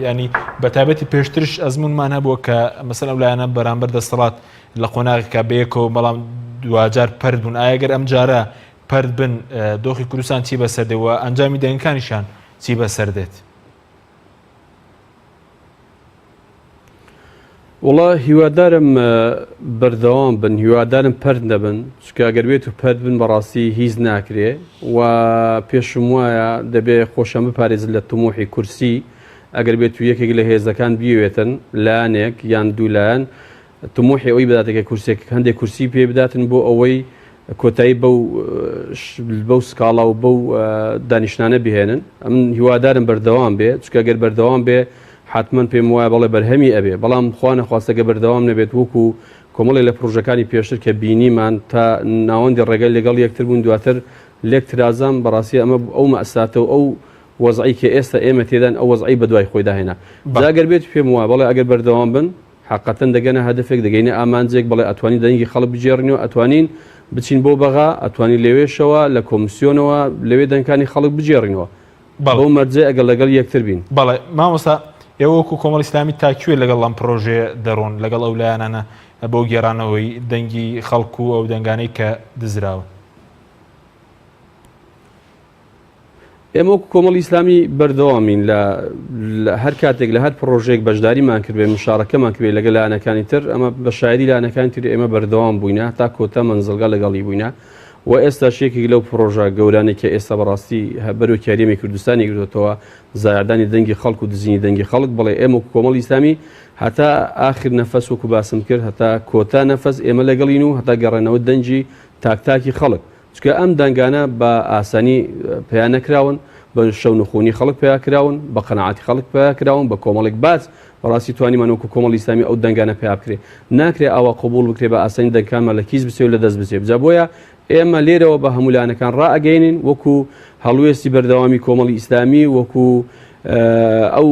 ینی بەتابەتی پێشترش ئەزمونمان هەبووە کە مەسەڵ ئەو لایەنە بەرامبەر دەسەڵات لە قۆناغێکا بەیەکەوە بەڵام دوجار پەرد بوون. ئاگەر ئەم جارە پەرد بن دۆخی کوردستان چی بەسەردەوە ئەنجامی دەنگەکانیشان چی بەسەردێت؟ وڵا هیوادارم بەردەوام بن، هیوادارم پەرد نەبن، چکە ئەگەر بێت و پەرد بن بەڕاستی هیچ ناکرێ و پێشم وایە دەبێت خۆشەمە پارێزت لە تموحی کورسی ئەگەر بێت و یەکێک لە هێزەکان بیوێتن لایەنێک یان دوولایەن تموحی ئەوی بداتێکە کورسێک هەندێک کورسی پێ بداتن بۆ ئەوەی کۆتایی بەو سکاڵا و بەو دانیشتانە بهێنن. ئەم هیوادارم بەردەوام بێ، چکە ئەگەر بەردەوام بێ حتمما پێم وایە بەڵێ بەرهەمی ئەبێ، بەڵام خوا نەخواستەگە بەردەوام نەبێت وەکو کۆمەڵی لە پرۆژەکانی پێشتر کە بینیمان تا ناوەندی ڕێگەل لەگەڵ یەکتر بوون دواتر لێک ترازام بەڕاستی ئەمە ئەو مەئساتە و ئەو وەزعی کە ئێستا ئێمە تێدان ئەو وەزعی بەدوای خۆی داهێنا. ئەگەر بێت پێم وایە بەڵێ ئەگەر بەردەوام بن حقەتەن دەگەنە هەدفێک دەگەینە ئامانجێک بڵێ ئەتوانی دەنگی خەڵک بجێڕنەوە، ئەتوانین بچین بۆ بەغا، ئەتوانی لەوێشەوە لە کۆمیسیۆنەوە لەوێ دەنگەکانی خەڵک بجێڕینەوە بەو مەرجێ ئەگەر لەگەڵ یەکتر بین. بەڵێ مامۆستا ئێوەکو کۆمەڵی ئیسلامی تاکوێ لەگەڵ ئەم پرۆژێ دەڕۆن لەگەڵ ئەو لایەنانە بۆ گێڕانەوەی دەنگی خەڵکو و ئەو دەنگانەی کە دزراوە؟ ئێمە وەکو کۆمەڵی ئیسلامی بەردەوامین لە هەر کاتێک لە هەر پرۆژێک بەشداریمان کردێ مشارەکەمان کردێ لەگەڵ لایەنەکانی تر، ئەمە بە شایەری لایەنەکانی تر ئێمە بەردەوام بووینە تا کۆتا مەنزڵگا لەگەڵی بووینە و ئێستا شێکی لەو پرۆژە گەورانێک کە ئێستا بەڕاستی بەرەو کاریەمی کوردستانی گرتووە زایادانی دەنگی خەڵک و دزینی دەنگی خەڵک، بڵێ ئێمە وەکو کۆمەڵی ئیسلامی هەتا ئاخر نەفەس وەکو باسم کرد هەتا کۆتا نەفەس ئێمە لەگەڵین و هەتا گەڕێنەوە دەنجی تاکتاکی خەڵک، چکە ئەم دەنگانە بە ئاسانی پێیان نەکراون، بە شەو نخۆنی خەڵک پێیا کراون، بە قەنەعاتی خەڵک پێیا کراون، بە کۆمەڵێک باز بەڕاستی توانیمان وەکو کۆمەڵی ئیسلامی ئەو دەنگانە پێیا بکرێ، ناکرێ ئەوە قبول بکرێ بە ئاسانی دەنگەکانمان لە کیس بچێ و لە دەست بچێ. بجا بۆیە ئێمە لێرەوە بە هەموو لایەنەکان ڕائەگەینین وەکو هەڵوێستی بەردەوامی کۆمەڵی ئیسلامی، وەکو ئەو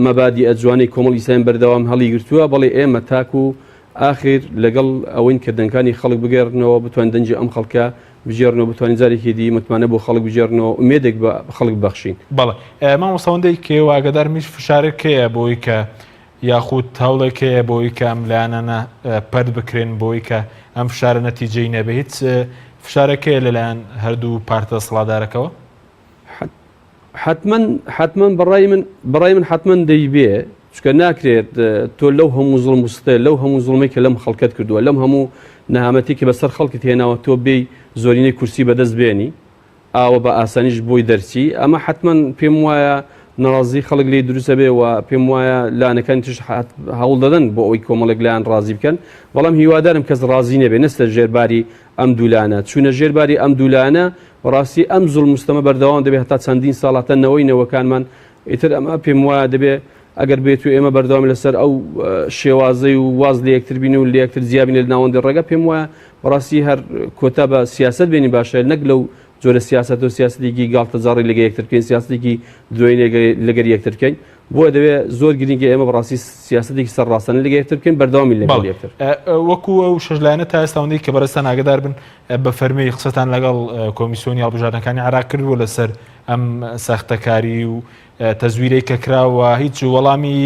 مەبادی ئەجوانەی کۆمەڵی ئیسلامی بەردەوام هەڵی گرتووە، بەڵێ ئێمە تاکو ئاخر لەگەڵ ئەوەین کە دەنگەکانی خەڵک بگەڕنەوە بتوان دەنجی ئەم خەڵکە بژێڕنەوە، بتوانین جارێکی دی متمانە بۆ خەڵک بژێڕنەوە ئومێدێک بە خەڵک بەخشین. بەڵێ مامۆستاوەندەی کێ واگەدار میش فشارێکەیە بۆی کە یاخود هەوڵێکەیە بۆی کە ئەم لایەنانە پەرد بکرێن بۆی کە ئەم فشارە نەتیجەی نەبێت، هیچ فشارەکەیە لەلایەن هەردوو پارتە سەڵاتدارەکەەوە؟ حتمما بەڕای من حتمما دەیبێ، چکە ناکرێت تۆ لەو هەموو زوڵم وستە لەو هەموو زوڵمێک کە لەم خەڵکت کردووە لەم هەموو نەهامەتی کە بەسەر خەڵکت هێناوە تۆ بێی زۆرینەی کورسی بەدەست بێنی ئاوە بە ئاسانیش بۆی دەرچی. ئەمە حتمما پێم وایە نەڕازی خەڵک لێ دروستە بێ و پێم وایە لایەنەکانی تش هەوڵ دەدەن بۆ ئەوەی کۆمەڵێک لایەن ڕازی بکەن، بەڵام هیوادارم کەس ڕازی نەبێ نەستە ژێرباری ئەم دوولانە، چوونە ژێرباری ئەم دوولانە ڕاستی ئەم زوڵم مستەمە بەردەوام دەبێت هەتا چەندین ساڵاتە نەوەی نەوەکانمان ئیتر ئەمە پێم وایە دەبێ ئەگەر بێت و ئێمە بەردەوام لەسەر ئەو شێوازەی و واز لە یەکتر بین و لە یەکتر جیابین لە ناوەندی ڕێگە پێم وایە بەڕاستی هەر کۆتا بە سیاست بێنی باشە، نەک لەو جۆرە سیاست و سیاستێکی گاڵتەجاڕی لەگە یەکترکەین، سیاستێکی دوێنێ لەگەر یەکترکەین، بۆ دەبێت زۆر گرنگی ئێمە بەڕاستی سیاستێکی سەرڕاستانە لەگە یەکترکەین بەردەوامی لەگەڵ یەکتر. وەکو ئەو شەژلایەنە تا ئێستاوەندەی کە بەڕێستان ئاگدار بن بە فەرمی قسەتان لەگەڵ کۆمیسیۆنی هەڵبژاردنەکانی عێراق کردووە لەسەر ئەم سەختەکاری و تەزویرەی کە کراوە، هیچ وەڵامی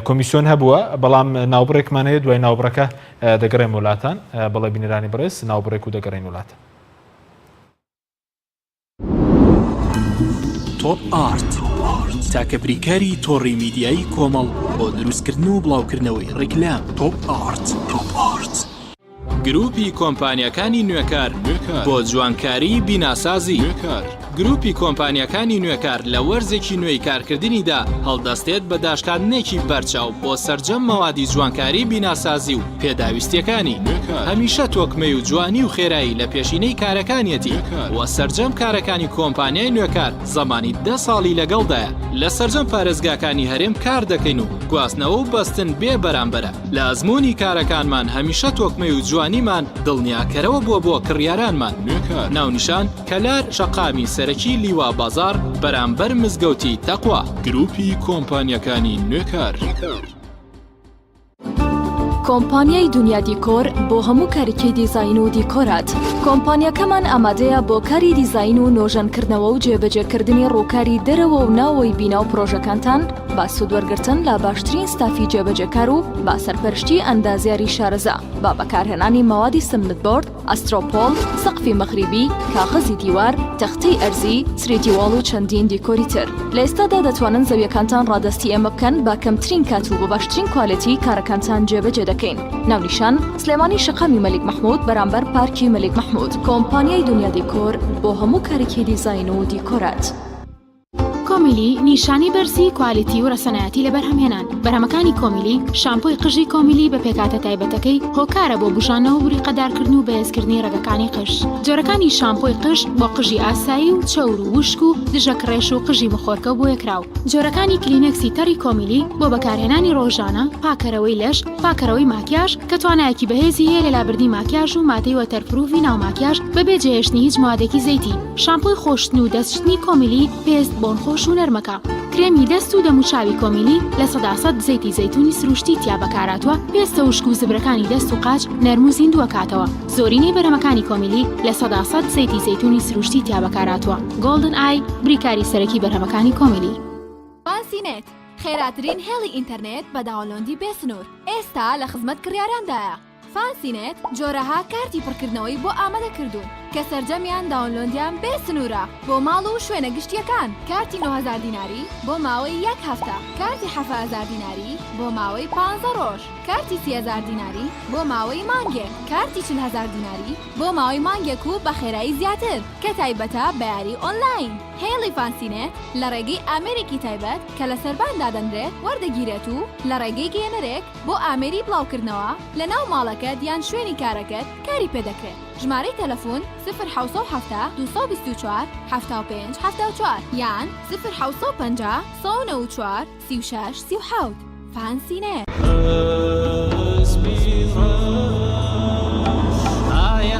کۆمیسیۆن هەبووە، بەڵام ناوبڕێکمان هەیە دوای ناوبڕەکە دەگەڕێن وڵاتان. بەڵێ بینەرانی بەڕێز ناوبڕێک و دەگەڕێن وڵاتان. تۆپ ئارت تاکە بریکاری تۆڕی میدیایی کۆمەڵ بۆ دروستکردن و بڵاوکردنەوەی ڕیکلام. تۆپ ئارت گروپی کۆمپانیەکانی نوێکار بۆ جوانکاری بیناسازی. گروپی کۆمپانیەکانی نوێکار لە وەرزێکی نوێی کارکردنیدا هەڵدەستێت بە داشکاندنێکی بەرچاو بۆ سەرجەم مەوادی جوانکاری بیناسازی و پێداویستیەکانی. هەمیشە تۆکمەی و جوانی و خێرایی لە پێشینەی کارەکانیەتی و سەرجەم کارەکانی کۆمپانیای نوێکار زەمانی 10 ساڵی لەگەڵدایە. لە سەرجەم پارێزگاکانی هەرێم کار دەکەین و گواستنەوە و بەستن بێ بەرامبەرە. لە ئەزمموی کارەکانمان هەمیشە تۆکمەی و جوانیمان دڵنیاکەرەوە بۆ کڕیارانمان. ناونیشان کەلار شەقامی سەرەکی لیوا بازار بەرامبەر مزگەوتی تەقوا. گروپی کۆمپانیەکانی نوێکار. کۆمپانیای دنیا دیکۆر بۆ هەموو کاریکەی دیزاین و دیکۆرات. کۆمپانیەکەمان ئامادەیە بۆ کاری دیزاین و نۆژەنکردنەوە و جێبەجێکردنی ڕووکاری دەرەوە و ناوەوەی بینە و پرۆژەکانتان با سوودوەرگرتن لە باشترین ستافی جێبەجێکار و با سەرپەرشتی ئەندازیاری شارەزا، با بەکارهێنانی مەوادی سمنتبۆرد، ئەسترۆپۆل، سەقفی مەغریبی، کاغەزی دیوار، تەختەی ئەرزی، سرێتیواڵ و چەندین دیکۆری تر. لە ئێستادا دەتوانن زەویەکانتان ڕادستی ئێمە بکەن با کەمترین کات و بە باشترین کوالیتی کارەکانتان جێبەجێ دەکەین. ناونیشان سلێمانی شەقامی مەلیک مەحموود بەرامبەر پارکی مەلیک مەحموود. کۆمپانیای دنیا دیکۆر بۆ هەموو کارێکی دیزاین و دیکۆرات. کۆمیلی نیشانی بەرزی کوالیتی و ڕەسەنایەتی لە بەرهەمهێنان. بەرهەمەکانی کۆمیلی شامپۆی قژی کۆمیلی بە پێکاتە تایبەتەکەی هۆکارە بۆ بژانەوە و بریقەدارکردن و بەهێزکردنی ڕێگەکانی قژ. جۆرەکانی شامپۆی قژ بۆ قژی ئاسایی و چەور و وشک و دژەکڕێش و قژی مخۆرکە بۆ یەکراو. جۆرەکانی کلینەکسی تەڕی کۆمیلی بۆ بەکارهێنانی ڕۆژانە، پاکەرەوەی لەش، پاکەرەوەی ماکیاژ کە توانایەکی بەهێزی هەیە لە لابردنی ماکیاژ و مادەی وەتەرپروفی ناو ماکیاژ بەبێ جێهێشتنی هیچ موادێکی زەیتی. شامپۆی خۆشتن و دەستشتنی کۆمیلی پێست بۆنخۆش و نەرمەکە. کرێمی دەست و دەموچاوی کۆمیلی لە 100% زەیتی زەیتونی سروشتی تیا بەکاراتوە، پێستە وشک و زبرەکانی دەست و قاچ نەرم و زیندووە کاتەوە. زۆرینەی بەرهەمەکانی کۆمیلی لە 100% زەیتی زەیتونی سروشتی تیا بەکاراتوە. گۆڵدن ئای بریکاری سەرەکی بەرهەمەکانی کۆمیلی. فانسینێت خێراترین هێڵی ئینتەرنێت بە داوەلۆندی بێسنوور ئێستا لە خزمەت کڕیاراندایە. فانسینێت جۆرەها کارتی پڕکردنەوەی بۆ ئامادە کردوون کە سەرجەمیان داوەلۆندیان بێ سنوورە بۆ ماڵ و شوێنە گشتیەکان. کارتی 9000 دیناری بۆ ماوەی 1 هەفتە، کارتی 7000 دیناری بۆ ماوەی 15 ڕۆژ، کارتی 30000 دیناری بۆ ماوەی مانگێک، کارتی 40000 دیناری بۆ ماوەی مانگێک و بە خێرایی زیاتر کە تایبەتە بە یاری ئۆنلاین. هێڵی فانسینێت لە ڕێگەی ئامێرێکی تایبەت کە لە سەرباندا دەنرێت وەردەگیرێت و لە ڕێگەی گەێنەرێک بۆ ئامێری بڵاوکردنەوە لە ناو ماڵەکەت یان شوێنی کارەکەت کاری پێدەکرێت. ژمارەی تەلەفۆن 070 224 75 74 یان 050 194 36 37. فانسینێت.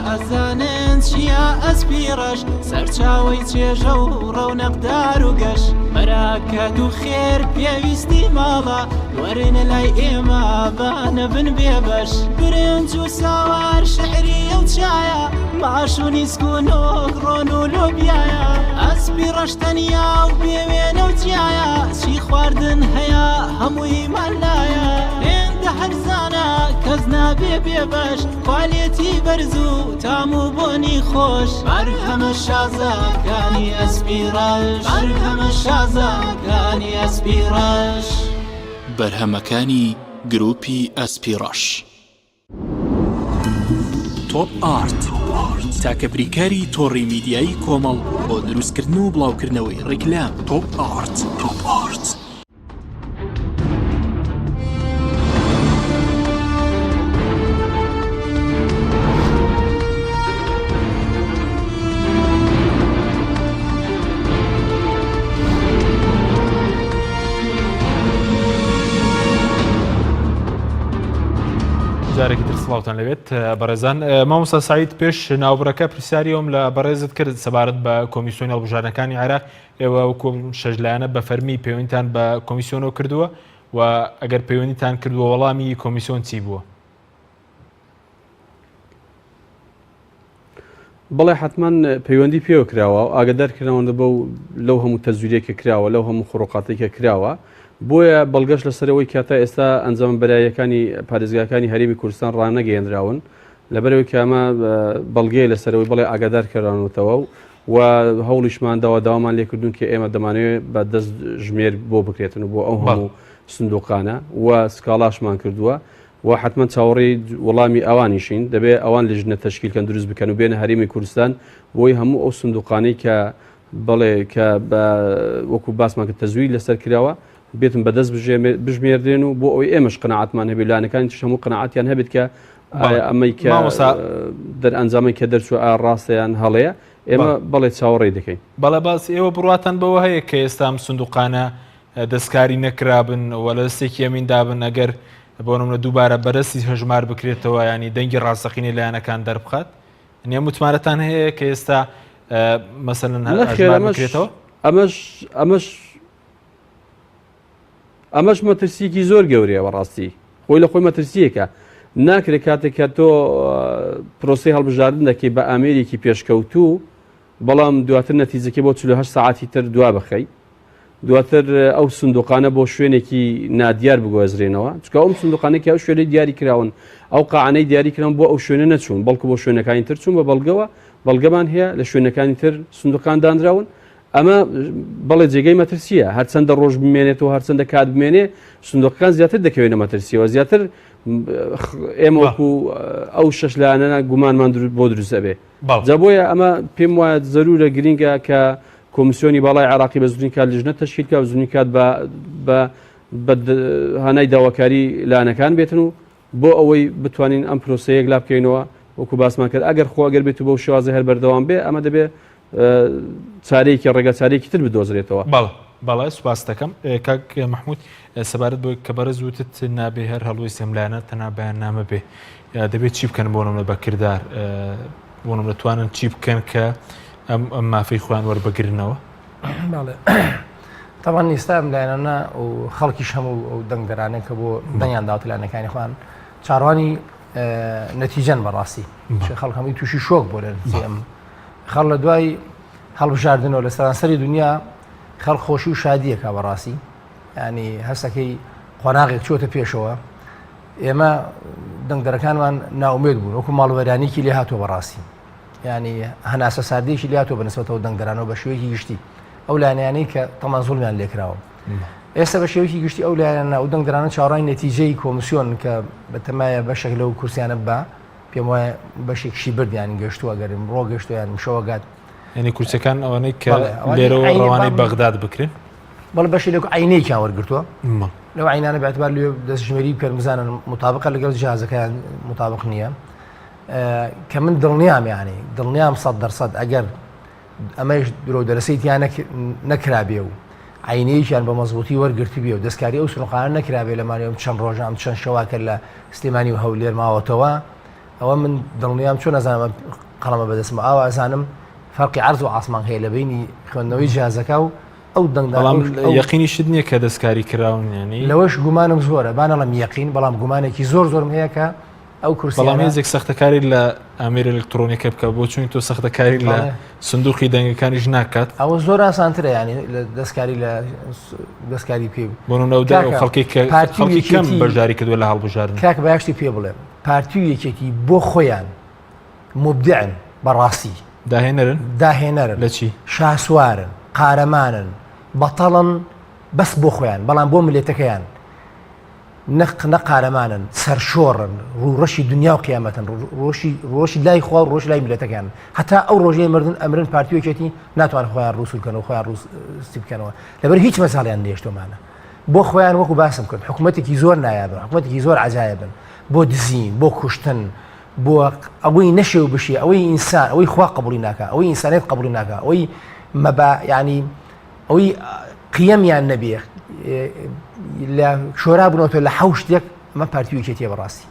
ئەزانن چیا ئەسپیڕەش سەرچاوی چێژە و ڕەونەقدار و گەش بەراکەت و خێر پێویستی ماڵە وەرنە لای ئێمە بانە بن بێبەش برنج و ساوار شعری ئەو چایە ماش و نیسک و نۆک ڕۆن و لۆبیایە ئەسپیڕەش تەنیا و بێوێنە و جیایە چی خواردن هەیە هەمووی مەلایە هێندە هەرزانە کەس نابێ بێبەش کوالێتی بەرز و تام و بۆنی خۆش بەرهەمە شازەکانی ئەسپیڕەش بەرهەمە شازەکانی ئەسپیڕەش بەرهەمەکانی گروپی ئەسپیڕەش. تۆپ ئارت تاکە بریکاری تۆڕی میدیایی کۆمەڵ بۆ دروستکردن و بڵاوکردنەوەی ڕیکلام. تۆپ ئارت. جارێکی تر سڵاوتان لەوێت بەڕێزان. مامۆستا سعید پێش ناوبڕەکە پرسیاریەوەم لە بەڕێزت کرد سەبارەت بە کۆمیسیۆنی هەڵبژاردنەکانی عێراق. ئێوە وەکو شەژلایەنە بە فەرمی پەیوەندیتان بە کۆمیسیۆنەوە کردووە و ئەگەر پەیوەندیتان کردووە وەڵامی کۆمیسیۆن چی بووە؟ بەڵێ حتمما پەیوەندی پێوە کراوە و ئاگادارکردنەوەندە بەو لەو هەموو تەزویرێکە کراوە لەو هەموو خڕۆقاتێکە کراوە بۆیە بەڵگەش لەسەرەوەی کاتە ئێستا ئەنجام بەرایەکانی پارێزگاکانی هەرێمی کوردستان ڕانەگەیەنراون لەبەرەوەی کە ئەمە بەڵگەی لەسەرەوەی بڵێ ئاگادار کەرانوتەوە و هەوڵیشمانداوە داوامان لێکردون کە ئێمە دەمانوێت بە دەست ژمێر بۆ بکرێتن بۆ ئەو هەموو سندوقانە و سکاڵاشمان کردووە و حتمما چاوەڕێی وەڵامی ئەوانیشین دەبێت ئەوان لەژنە تەشکیلکەن دروست بکەن و بێنە هەرێمی کوردستان بۆی هەموو ئەو سندوقانەی کە بڵێ کە وەکو باسمان کە تەزویر لەسەر کراوە بێتم بەدەست بژمێردێن و بۆ ئەوی ئێمەش قەناعەتمان هەبێت لایەنەکانی تش هەموو قەناعەتیان هەبێت کە ئەمەی کە دەرئەنجامی کە دەرچوو ڕاستیان هەڵەیە ئێمە بەڵێ چاوەڕێی دەکەین. بەڵێ باس ئێوە بڕاتان بەوە هەیە کە ئێستا سندوقانە دەستکاری نەکرابن و لە دەستێکی ئەمین دابن ئەگەر بۆ نمونە دووبارە بەرەستی هەژمار بکرێتەوە ینی دەنگی ڕاستەقینی لایەنەکان دەربخات. نیە متمارەتان هەیە کە ئێستا مەسەلەن بکرێتەوە ئەمەش مەترسیەکی زۆر گەورەیە بەڕاستی خۆی لە خۆی مەترسیەکە ناکرێت کاتێک کە تۆ پرۆسی هەڵبژاردن دەکەی بە ئامێرێکی پێشکەوتوو بەڵام دواتر نەتیجەکەی بۆ 48 ساعتی تر دوا بخەی دواتر ئەو سندوقانە بۆ شوێنێکی نادیار بگۆزرێنەوە چکە ئەو سندوقانێکی ئەو شوێنەی دیاری کراون ئەو قاعانەی دیاری کراون بۆ ئەو شوێنە نەچوون بەڵکو بۆ شوێنەکانی تر چوون بە بەڵگەوە بەڵگەمان هەیە لە شوێنەکانی تر سندوقان دانراون ئەمە بەڵێ جێگەی مەترسیە هەرچەندە ڕۆژ بمێنێتەوە هەرچەندە کات بمێنێ سندوقەکان زیاتر دەکەوێنە مەترسیەوە زیاتر ئێمە وەکو ئەو شەش لایەنە گومانمان بۆ دروستە بێ جا بۆیە ئەمە پێم وایە زەرورە گرینگە کە کۆمیسیۆنی باڵای عراقی بە زوودین کات لیژنە تەشکیل کات بە زوودین کات بە هانای داواکاری لایەنەکان بێتن و بۆ ئەوەی بتوانین ئەم پرۆسەیەک لا بکەینەوە وەکو باسمان کرد ئەگەر خۆ ئەگەر بێت و بەو شێوازە هەر بەردەوام بێ ئەمە دەبێت چارەیەکی ڕێگە چارێکی تر بدۆزرێتەوە بەڵێ سوپاس دەکەم کاک محمود سەبارەت بۆ کە بەرز وتت نابێ هەر هەڵوی سێملایەنە تەنها بەیان نامە بێ دەبێت چی بکەن بۆ نمونە بەکردار بۆ نمونە توانن چی بکەن کە ئەم مافەی خۆیان وەربگرنەوە تاوان ئێستا ئەم لایەنانە و خەڵکیش هەموو ئەو دەنگدەرانێک کە بۆ دەنگیان داوت لایەنەکانی خۆیان چاڕوانی نەتیجەن بەڕاستی خەڵک هەمووی تووشی شۆک بۆ لە ئەم خەڵ لە دوای هەڵبژاردنەوە لە سەرانسەری دنیا خەڵ خۆشی و شادیەکە بەڕاستی ینی هەستەکەی قۆناغێک چۆتە پێشەوە ئێمە دەنگدەرەکانمان ناومێت بوون وەکو ماڵوەرانێکی لێ هاتووە بەڕاستی ینی هەناسە ساردەیەکی لاتۆ بەنسبەتەوە دەنگدەرانەوە بە شێوەیەکی گشتی ئەو لایەنانەی کە تەمان زوڵمیان لێکراوە ئێستا بە شێوەیەکی گشتی ئەو لایەنە ئەو دەنگدەرانە چاڕای نەتیجەی کۆمیسیۆن کە بەتەمایە بەشێک لەو کورسیانە بە پێم وایە بەشێکشی بردیان گەشتووە گەرم ڕۆ گەشتیان مشەوەگات ینی کورسەکان ئەوانەی کە لێرەوە ڕەوانەی بەغداد بکرێن بەڵێ بەشی لەو عینەیەکیان وەرگرتووە لەو عینانە بەعتبار لێ دەستژمێری بکەن بزانن مطابقە لەگەڵ جیهازەکەیان مطابق نییە کە من دڵنیام یانی دڵنیام 100% ئەگەر ئەمەش درۆ دەرەسەیتیان نەکرابێ و عینەیەکیان بە مەزبوطی وەرگرتی بێ و دەستکاری ئەو سنوقانە نەکرابێ لەمانەوە چەند ڕۆژام چەند شەواکە لە سلێمانی و هەولێر ماوەتەوە ئەوە من دڵنیام چۆن نەزانم قەڵەمە بەدەستم ئاوا ئەزانم فەرقی عەرز و عاسمان هەیە لە بینی خوێندنەوەی جیهازەکە و ئەو دەنگدان یەقینیشت نییە کە دەستکاری کراون ینی لەوەش گومانم زۆرە بانەڵم یەقین بەڵام گومانێکی زۆرم هەیە کە ئەو کورسی بەڵام هێزێک سەختەکاری لە ئامێر ئەلکترۆنیکە بکە بۆ چوین تۆ سەختەکاری لە سندوقی دەنگەکانیش ناکات ئەوە زۆر ئاسانترە ینی دەستکاری لە دەستکاری پێ بۆ نەودا خەڵکی خەڵکی کەم بەشداری کردووە لە هەڵبژاردن کاک باشتی پێ بڵێ پارتی و یەکێتی بۆ خۆیان مبدعن بەڕاستی داهێنەرن لە چی شاسوارن قارەمانن بەتەڵن بەس بۆ خۆیان بەڵام بۆ ملێتەکەیان نە قارەمانن سەرشۆڕن ڕوڕەشی دنیا و قیامەتن ڕۆژی لای خوا و ڕۆژ لای ملەتەکان هەتا ئەو ڕۆژەی مردن ئەمرن پارتیوەکێتی ناتوانن خۆیان ڕووسول بکەنەوە خۆیان ڕووسی بکەنەوە لەبەر هیچ مەساڵیان نێشتۆمانە بۆ خۆیان وەکو باسم کرد حکوومەتێکی زۆر نایابن حکوومەتێکی زۆر عجایبن بۆ دزین بۆ کوشتن بۆ ئەوەی نەشێ و بشی ئەوەی ئینسان ئەوەی خوا قبولی ناکە ئەوەی ئینسانیت قبولی ناکە ئەوەی مەبا ینی ئەوەی قیەمیان نەبێ لە شۆرا بنەوە لە حوشتێک ئەمە پارتیوەکێتیە بەڕاستی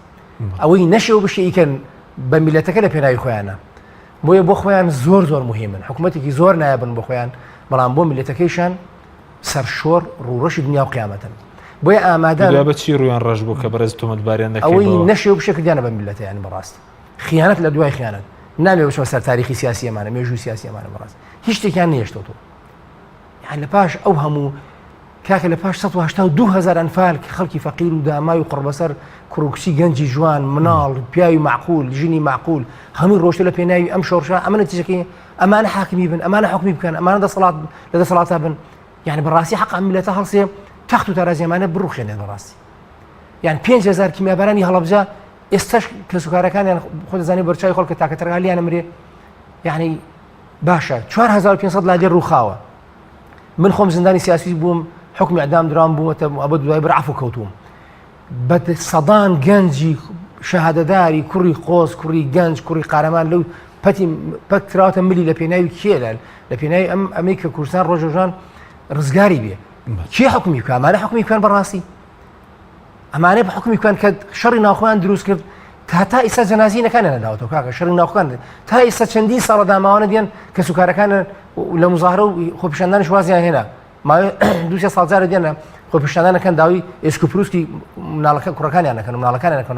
ئەوەی نەشێ و بشی ئیکەن بە میلەتەکە لە پێناوی خۆیانە بۆیە بۆ خۆیان زۆر مهمن حکوومەتێکی زۆر نایابن بۆ خۆیان بەڵام بۆ میلەتەکەیشان سەرشۆڕ ڕوڕەشی دنیا و قیامەتن بۆیە ئامادە بەچی ڕویان ڕژ بوو کە بەرز تۆمەتباریان دەکەن ئەوەی نەشێ و بشە کردیانە بە میلەتەیان بەڕاستی خیانەت لە دوای خیانەت نامێ بچمە سەر تاریخی سیاسیەمانە مێژووی سیاسیەمانە بەڕاست هیچ شتێکیان نێشتۆ یان لە پاش ئەو هەموو کاکە لە پاش 1970 ئەنفال خەڵکی فەقیر و دامای و قڕبەسەر کوڕکوسی گەنجی جوان مناڵ پیاوی معقول ژنی معقول هەمووی ڕۆشتە لە پێناوی ئەم شۆڕشە ئەمە نەتیجەکەی ئەمانە حاکمی بن ئەمانە حکمی بکەن ئەمانە لە دەسەڵاتە بن یعنی بەڕاستی حەق ئەم میلەتە هەڵسێ تەخت و تارازیەمانە بڕوخێنێ بەڕاستی یان 5,000 کیمیابەرانی هەڵەبجە ئێستاش کەسوکارەکانیان خۆ دەزانێت بەرچاوی خەڵکە تاکە تەرگالیان ئەمرێ یعنی باشە 4500 لادێ ڕووخاوە من خۆم زندانی سیاسی بووم حکمی ئەدام درام بوومەتە ئەبە دوای بەرعەفو کەوتوم بە سەدان گەنجی شەهادەداری کوڕی قۆز کوڕی گەنج کوڕی قارەمان لەو پەت کراوەتە ملی لە پێناوی کێلە لە پێناوی ئەمەی کە کوردستان ڕۆژەژان ڕزگاری بێ کێ حکمی بکە ئەمانە حکمی بکەن بەڕاستی ئەمانە بە حکمی بکەن کە شەڕی ناوخۆیان دروست کرد تا ئێستا جەنازینەکانە نەداوەتەوە کاکە شەڕی ناوخۆکان تا ئێستا چەندین ساڵە داماوانە دێن کە سوکارەکانە لە مزاهرە و خۆپیشاندانیش وازیان هێنا ماوەی 200 ساڵجارە دێنە خۆپیشاندانەکان داوی ئێسکوپروسکی مناڵەکە کوڕەکانیان نەکەن مناڵەکانیان نەکەن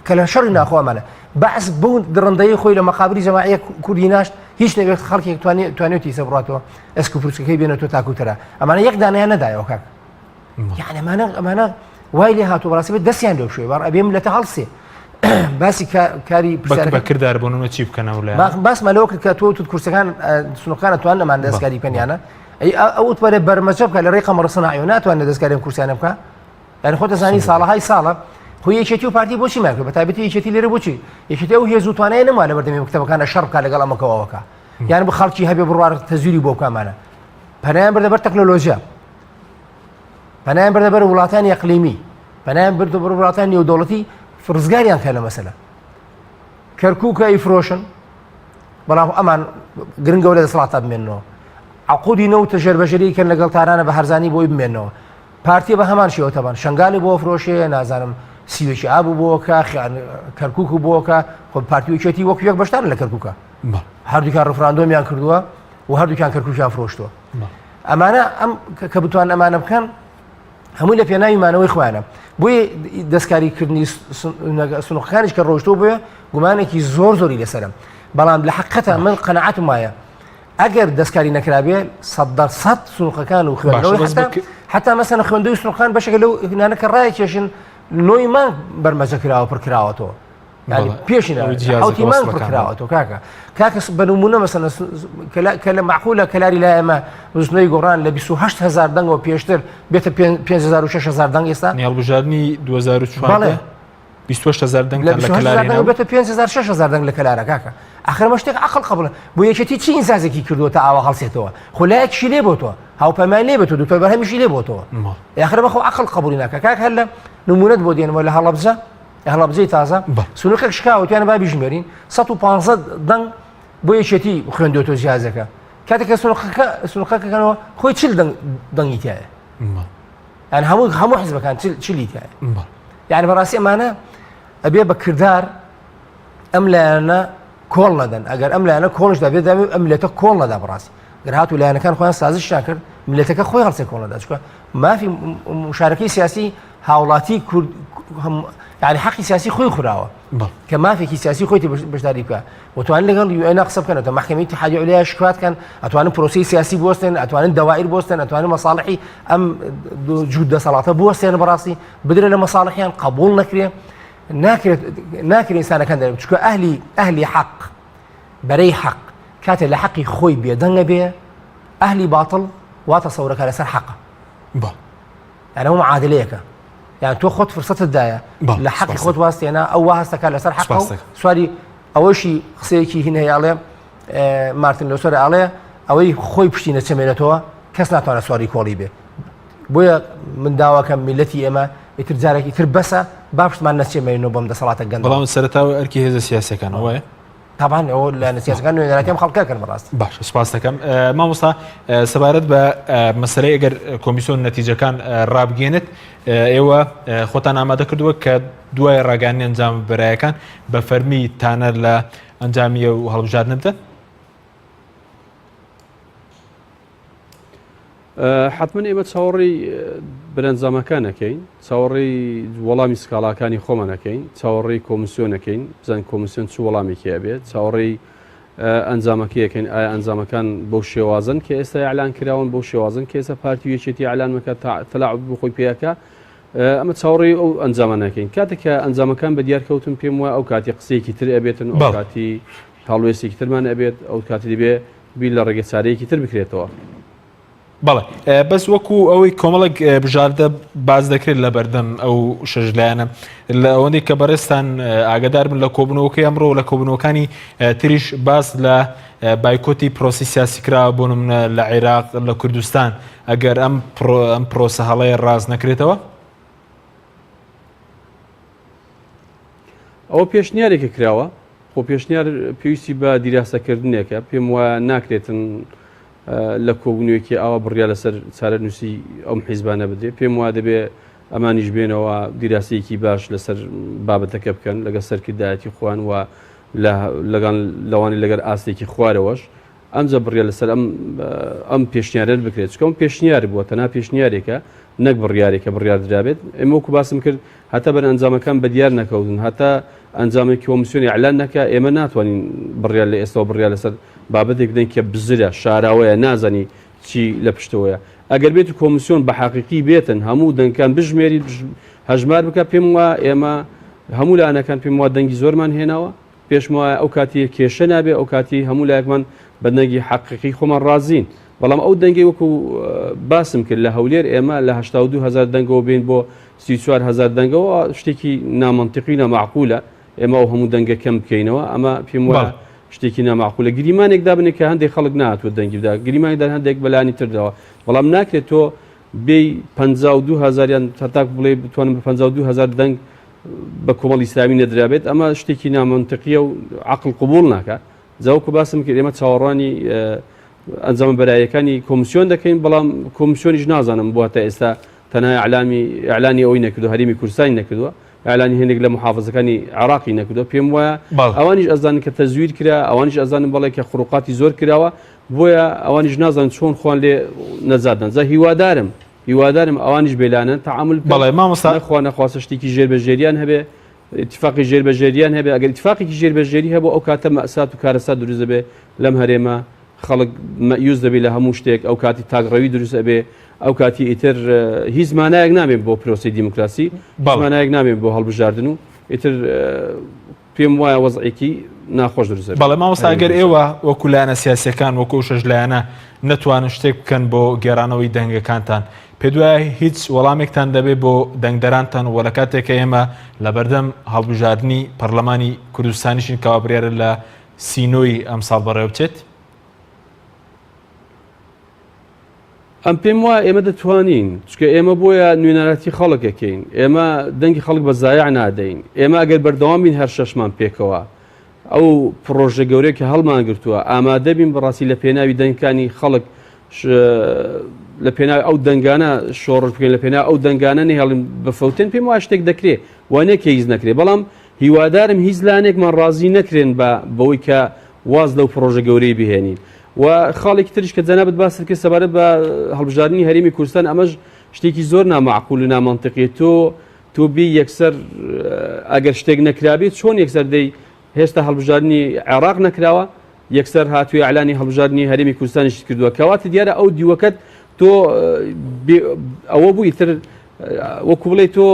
کە لە شەڕی ناخۆمانە بەعس بوو درڕندەیی خۆی لە مەقابری جەماعەیە کوردی ناشت هیچ نەبێت خەڵکێک توانێتی ئیسە بڕاتەوە ئەسکوپروسکەکەی بێنێتەوە تاکوتەرە ئەمانە یەک دانیان نەدایەوە کاک یعنی ئەمانە وای لێ هاتووە بەڕاستی بێت دەستیان لێو شوێ ئەبێ ملەتە هەڵسێ باسی کاری بەکردار بوونەوە چی بکەنەوە لە باسمە لەوە کە تۆ توت کورسەکان سنووقەکان توان نەمان دەستکاری پێیانە ئەوت بەرێ بەرمەجە بکە لە ڕێی قەمەڕ سەناعی و ناتوانێت دەستکاری کورسیانە بکە یعنی خۆ دەزانی ساڵەهای ساڵە خۆ یەکێتی و پارتی بۆچی ماکرد بە تایبەتی یەکێتی لێرە بۆچی یەکێتی ئەو هێز و توانای نەما لە بەردەمی مەکتەبەکانە شەڕ بکات لەگەڵ ئەمەکەوەکە یان بە خەڵکی هەبێ بڕوار تەزویری بۆ بکەمانە پەنایان بەردەبەر تەکنۆلۆژیا پەنایان بەردەبەر وڵاتانی ئەقلیمی پەنایان بەردەبەر وڵاتانی نێودەوڵەتی فرزگاریان کە لە مەسەلە کەرکووکە ئیفرۆشن بەڵام ئەمان گرنگە لە دەسەڵاتە بمێنەوە عقودی نەوت ژێربەژێری کردن لەگەڵ تارانە بە هەرزانی بۆی بمێنەوە پارتیە بە هەمان شێوەتەبان شنگالی بۆ فرۆشێ نازانم سیوێکی ئابوو بۆکە کەرکووک و بۆکە خۆ پارتیویچێتی وەکو یەک بەشدار لە کەرکووکە هەردووکان ڕفراندۆمیان کردووە و هەردووکان کەرکووکیان فرۆشتووە ئەمانە ئەم کە بتوان ئەمانە بکەن هەمووی لە پێناویمانەوەی خۆیانە بۆیە دەستکاریکردنی سنووقەکانیش کە ڕۆشتۆ بێ گومانێکی زۆری لەسەرم بەڵام لە حقیقەتە من قەنەعەتم وایە ئەگەر دەستکاری نەکرابێ 100% سنووقەکان و خوێندنەوەی حتا مەسەن خوێندەوەی سنووقەکان بەشێکە لەو هێنانەکە ڕای کێشن 9 مانگ بەرمەجە کراوە پڕ کراوەتەوە پێشینە حوتی مانگ پڕ کراوەتەوە کاکە بەنمونە مەسەن کە لە معقولە کەلاری لای ئەمە بزنەوەی گۆڕان لە 28,000 دەنگەوە پێشتر بێتە 5,000 و 6,000 دەنگ ئێستا هەڵبژاردننی 2004 28,000 دەنگ لە کەلارێنەوە بێتە 5,000 6,000 دەنگ لە کەلارە کاکە ئاخر شتێک عقل قبڵە بۆ یەکێتی چی ئینسازێکی کردووە تا ئاوا هەڵسێتەوە خولایەکشی لێ بۆتەوە هاوپەیمان لێ بێتەوە دوکتۆر بەرهەمیشی لێ بۆتەوە ئاخر بەخۆ عقل قبولی ناکە کاک هەر لە نمونەت بۆ دێنەوە لە هەڵەبجەی تازە سنووقێک شکاوەتیانە با بیژمێرین 115 دەنگ بۆ یەکێتی خوێندوێتەوە جیازەکە کاتێک کە سنووقەکەکەنەوە خۆی چل دەنگی تایە یان هەموو حیزبەکان چلی تایە یعنی بەڕاستی ئەمانە ئەبێ بە کردار ئەم لایەنە کۆڵ نەدەن ئەگەر ئەم لایەنە کۆڵش دەبێت دەبێت ئەم ملەتە کۆڵ نەدا بەڕاستی گەر هاتوو لایەنەکان خۆیان سازشیان کرد ملەتەکە خۆی هەڵسێ کۆڵ نەدا چکە مافی مشارەکەی سیاسی هاوڵاتی کورد یعنی حەقی سیاسی خۆی خوراوە کە مافێکی سیاسی خۆیتی بەشداری بکە وتوانن لەگەڵ UN قسە بکەنەوە محکەمەی اتحادیە عولیا شکات بکەن ئەتوانن پرۆسی سیاسی بوەستێن ئەتوانن دەوائر بوەستێن ئەتوانن مەساڵحی ئەم جوود دەسەڵاتە بوەستێن بەڕاستی بدرێن لە مەساڵحیان قبول نەکرێ ناکرێت ئینسانەکان دەبێت چکە ئەهلی حەق بەرەی حەق کاتێ لە حەقی خۆی بێدەنگە بێ ئەهلی باتڵ واتە سەورەکە لەسەر حەقە یعنی ئەوە معادلەیەکە یان تۆ خۆت فرسەتت دایە لە حەقی خۆت واستێنە ئەو وا هەستەکە لەسەر حەق سواری ئەوەشی قسەیەکی هینە ئاڵێ مارتن لۆسەر ئاڵێ ئەوەی خۆی پشتی نەچەمێنێتەوە کەس ناتوانێت سواری کۆڵی بێ بۆیە من داواکەم میلەتی ئێمە ئیتر جارێکی تر بەسە با پشتمان نەچێمێنەوە بۆم دەسەڵاتە گەنج بەڵام سەرەتاوە ئەرکی هێزە سیاسەکانەوەیە طبعا ئەوە لە نسیاسەکان نوێنەرەکەم خەڵکە کردن بەڕاستی باش سپاس دەکەم مامۆستا سەبارەت بە مەسەلەی ئەگەر کۆمیسیۆن نەتیجەکان ڕابگەێنێت ئێوە خۆتان ئامادە کردووە کە دوای ڕاگەاندنی ئەنجام بەرایەکان بە فەرمی تانە لە ئەنجامیە و هەڵبژاردن بدەن حتمما ئێمە چاوەڕێی بەرەنجامەکانەکەین چاوەڕێی وەڵامی سکاڵاکانی خۆمانەکەین چاوەڕێی کۆمیسیۆنەکەین بزان کۆمیسیۆن چ وەڵامێکی هەبێت چاوەڕێی ئەنجامەکەیەکەین ئایا ئەنجامەکان بەو شێوازن کە ئێستا ئەعلان کراون بەو شێوازن کە ئێستا پارتی یەکێتی ئەعلانمەکە تەلاعوب بۆ خۆی پێیەکە ئەمە چاوەڕێی ئەو ئەنجامانەکەین کاتێک کە ئەنجامەکان بە دیارکەوتن پێم وایە ئەو کاتی قسەیەکی تر ئەبێتن ئەو کاتی هەڵوێستێکی ترمان ئەبێت ئەو کاتی دەبێ بیر لە ڕێگە چارەیەکی تر بکرێتەوە بەڵێ بەس وەکو ئەوەی کۆمەڵک بژاردە باز دەکرێت لە بەردەم ئەو شەژلایەنە لە ئەوەندەی کە بەڕێستان ئاگدار بن لە کۆبنەوەکەی ئەمڕۆ لە کۆبنەوەکانی تریش باز لە بایکۆتی پرۆسی سیاسی کراوە بۆ نمونە لە عێراق لە کوردستان ئەگەر ئەم پرۆسە هەڵەیە ڕاز نەکرێتەوە ئەوە پێشنیارێکی کراوە خۆ پێشنیار پێویستی بە دیراسەکردنێکە پێم وایە ناکرێتن لە کۆبوونیوەکی ئاوا بڕیا لەسەر چارە نووسی ئەم حیزبانە بدێ پێم وا دەبێ ئەمانیش بێنەوە دیراسەیەکی باش لەسەر بابەتەکە بکەن لەگە سەرکردایەتی خوان و لەگەڵ لەوانی لەگەر ئاستێکی خوارەوەش ئەمجا بڕیا لەسەر ئەم پێشنیارێت بکرێت چکەم پێشنیار بووە تەنا پێشنیارێکە نەک بڕیارێکە بڕیار درابێت ئێمە وەکو باسم کرد هەتا بەر ئەنجامەکان بە دیار نەکەوتن هەتا ئەنجامێکی کۆمیسیۆنی ئەعلان نەکە ئێمە ناتوانین بڕیار لە ئێستاەوە بڕیار لەسەر بابەتێک بدەین کە بزرە شاراوەیە نازانی چی لە پشتەوەیە ئەگەر بێت و کۆمیسیۆن بە حەقیقی بێتن هەموو دەنگەکان بژمێری هەژمار بکە پێم وە ئێمە هەموو لایەنەکان پێم وە دەنگی زۆرمان هێناوە پێشم وایە ئەو کاتی کێشە نابێ ئەو کاتی هەموو لایەکمان بە دەنگی حەقیقی خۆمان ڕازین بەڵام ئەو دەنگی وەکو باسم کرد لە هەولێر ئێمە لە 82,000 دەنگەوە بین بۆ 34,000 دەنگەوە شتێکی نامەنتیقی نەماعقولە ئێمە ئەو هەموو دەنگە کەم بکەینەوە ئەمە پێم وایە شتێکی ناماعقولە گریمانێکدا بنێ کە هەندێک خەڵک نهاتوە دەنگی بدا گریمانێکدا هەندێک بەلانی تردەوە بەڵام ناکرێت تۆ بێ 52,000 یان هەتاک بڵێ بتوانم بە 52,000 دەنگ بە کۆمەڵی ئیسلامی نەدرابێت ئەمە شتێکی نامەنتیقیە و عەقڵ قبوڵ ناکات جاوەکو باسم کرد ئێمە چاوەڕوانی ئەنجامە بەرایەکانی کۆمیسیۆن دەکەین بەڵام کۆمیسیۆنیش نازانم بۆ تا ئێستا تەنها ئەعلانی ئەوەی نەکردو هەرێمی کوردستانی نەکردووە ئەعلانی هێندێک لە محافزەکانی عێراقی نەکردووە پێم وایە ئەوانیش ئەزانن کە تەزویر کرا ئەوانیش ئەزانن بەڵێ کە خروقاتی زۆر کراوە بۆیە ئەوانیش نازانن چۆن خوان لێ نەزادن جا هیوادارم ئەوانیش بێلانن تەعامل بەڵێ مامۆستا خوا نەخواسە شتێکی ژێربەژێریان هەبێ اتفاقی ژێربەژێریان هەبێ ئەگەر اتفاقێکی ژێربەژێری هەبوو ئەو کاتە مەسات و کارەسات دروست دەبێ لەم هەرێمە خەڵک مەیوز دەبێت لە هەموو شتێک ئەو کاتی تاگڕەوی دروست ئەبێ ئەو کاتی ئیتر هیچ مانایەک نامێت بۆ پرۆسی دیموکراسی مانایەک نامێت بۆ هەڵبژاردن و ئیتر پێم وایە وەزعێکی ناخۆش دروست بەڵێ مامۆستا ئەگەر ئێوە وەکو لایەنە سیاسیەکان وەکو شەش لایەنە نەتوانن شتێک بکەن بۆ گێڕانەوەی دەنگەکانتان پێ دوایە هیچ وەڵامێکتان دەبێت بۆ دەنگدەرانتان وە لە کاتێکە ئێمە لە بەردەم هەڵبژاردننی پەرلەمانی کوردستانیشین کەوا بڕیارە لە سینۆی ئەمساڵ بەڕێوە بچێت ئەم پێم وایە ئێمە دەتوانین چکە ئێمە بۆیە نوێنەراتی خەڵکەکەین ئێمە دەنگی خەڵک بە زایع نادەین ئێمە ئەگەر بەردەوام بین هەر شەشمان پێکەوە ئەو پرۆژە گەورەیە کە هەڵمان گرتووە ئامادە بین بەڕاستی لە پێناوی دەنگەکانی خەڵک لە پێناوی ئەو دەنگانە شۆڕش بکەین لە پێناو ئەو دەنگانە نێهێڵین بەفەوتێن پێم وایە شتێک دەکرێت وانەیە کە هیچ نەکرێت بەڵام هیوادارم هیچ لانێکمان ڕازی نەکرێن بەوەی کە واز لەو پرۆژە گەورەی بهێنین و خاڵێکی تریش کە جەنابەت باس کرد سەبارەت بە هەڵبژاردننی هەرێمی کوردستان ئەمەش شتێکی زۆر نامەعقول و نامەنتیقی تۆ بێ یەکسەر ئەگەر شتێک نەکرابێت چۆن یەکسەر دەی هێشتا هەڵبژاردننی عێراق نەکراوە یەکسەر هاتووی ئەعلانی هەڵبژاردننی هەرێمی کوردستانیش کردووە کەواتە دیارە ئەو دیوەکەت تۆ ئەوە بووی تر وەکو بڵێ تۆ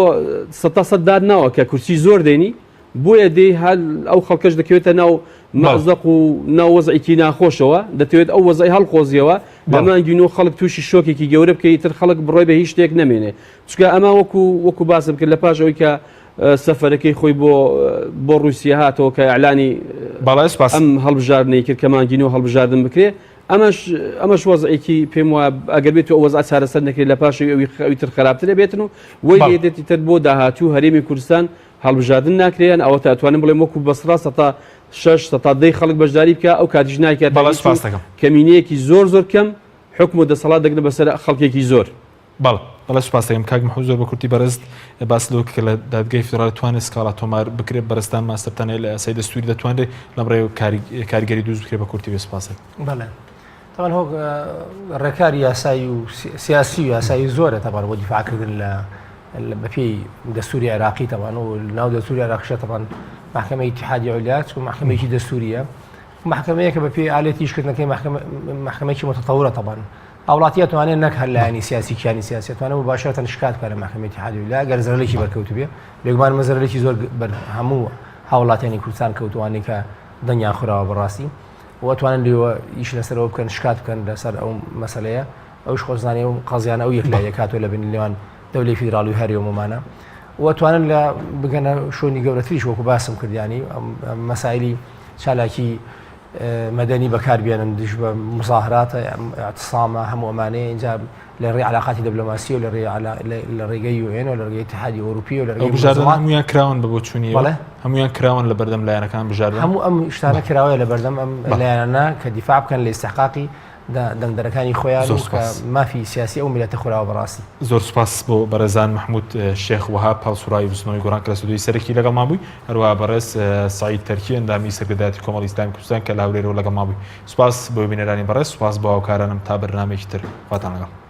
100% دادناوە کە کورسی زۆر دێنی بۆیە دێ هەل ئەو خەڵکەش دەکەوێتە ناو مەزەق و ناوەزعێکی ناخۆشەوە دەتەوێت ئەو وەزای هەڵقۆزیەوە بەمانگین و خەڵک تووشی شۆکێکی گەورە بکەیت تر خەڵک بڕۆی بە هیچ شتێک نامێنێ چکە ئەمە وەکو باسم کرد لە پاش ئەوەی کە سەفەرەکەی خۆی بۆ رووسیا هاتەوە کە ئەعلانی ئەم هەڵبژاردنەی کرد کەمانگین و هەڵبژاردن بکرێ ئەمەش وەزعێکی پێم وایە ئەگەر بێت و ئەو وەزع چارەسەر نەکرێت لە پاشەوەی ئەوی تر خراپترە بێتن و وەی لێدێتی تر بۆ داهاتوو هەرێمی کوردستان هەڵبژاردن ناکرێن ئەوە تاتوانم بڵێم وەکو بەسڕا 6 خەڵک بەشداری بکە ئەو کاتیش ناکات کەمینەیەکی زۆر کەم حکم و دەسەڵات دەگرن بەسەر خەڵکێکی زۆر بەڵێ سوپاس دەکەم کاک محەممەد زۆر بە کورتی بەرز باس لەوە کە لە دادگای فێدراڵ دەتوانێت سکاڵا تۆمار بکرێت بەرزتان ماستەرتانەیە لە یاسای دەستوری دەتوانێت لەم ڕێوە کاریگەری دروست بکرێت بە کورتی بێ سوپاس بەڵێ تەمان هۆ ڕێکاری یاسایی و سیاسی و یاسایی زۆرە تەبان بۆ دیفاعکردن لە بەپێی دەستوری عێراقی تەبان و ناو دەستوری عێراقیشە تەبان محکمەی اتحادی عولیات و محکمەیەکی دەستوریە محکمەیە کە بەپێی ئالێتیشکردنەکەی محکمەیەکی متتەورە تەبان ئەوڵاتیە توانێت نەک هەر لایەنی سیاسی کیانی سیاسی توانێت مباشرەتەن شکات بکات لە محکمەی اتحادی عولیات گەر زەرەرێکی بەرکەوتو بێ بێگومان مەزەرەرێکی زۆر هەموو هاوڵاتیانی کوردستان کەوتوانێ کە دەنگیان خوراوە بەڕاستی وەتوانن لێوە ئیش لەسەرەوە بکەن شکات بکەن لەسەر ئەو مەسەلەیە ئەوش خۆزانانی و قەزیانە ئەو یەکلایە کاتۆ لە بن لێوان دەولەی فیدراڵی و هەرێومەمانە وەتوانن لە بگەنە شۆنی گەورەتریش وەکو باسم کردیانی مەسائلی چالاکی مەدەنی بەکاربێنن دش بە مزاهراتە اعتصامە هەموو ئەمانەیە اینجا لە ڕێی علاقاتی دبلۆماسی و لە ڕێگەی UN و لە ڕێگەی اتحادی ئەوروپی و لە ڕێگەی هەمویان کراون بە بۆچوونی هەمویان کراون لە بەردەم لایەنەکان بژاردن هەموو ئەم شتانە کراوەیە لە بەردەم ئەم لایەنە کە دیفاع بکەن لە ئیستحقاقی دەنگدەرەکانی خۆیان و کە مافی سیاسی ئەو میلەتە خۆراوە بەڕاستی. زۆر سپاس بۆ بەرەزان محمود شێخ وەهاب هەڵسوڕایی بستنەوەی گۆڕان کە لە سودوی سەرەکی لەگەڵ مابووی، هەروەها بەڕێز سعید تەرکی ئەندامی سەرکردایەتی کۆمەڵی ئیسلامی کوردستان کە لە هەولێرەوە لەگەڵ مابووی. سپاس بۆ بینەرانی بەڕێز، سپاس بۆ هاوکارانم تا بەرنامێکی تر خواتان لەگەڵ.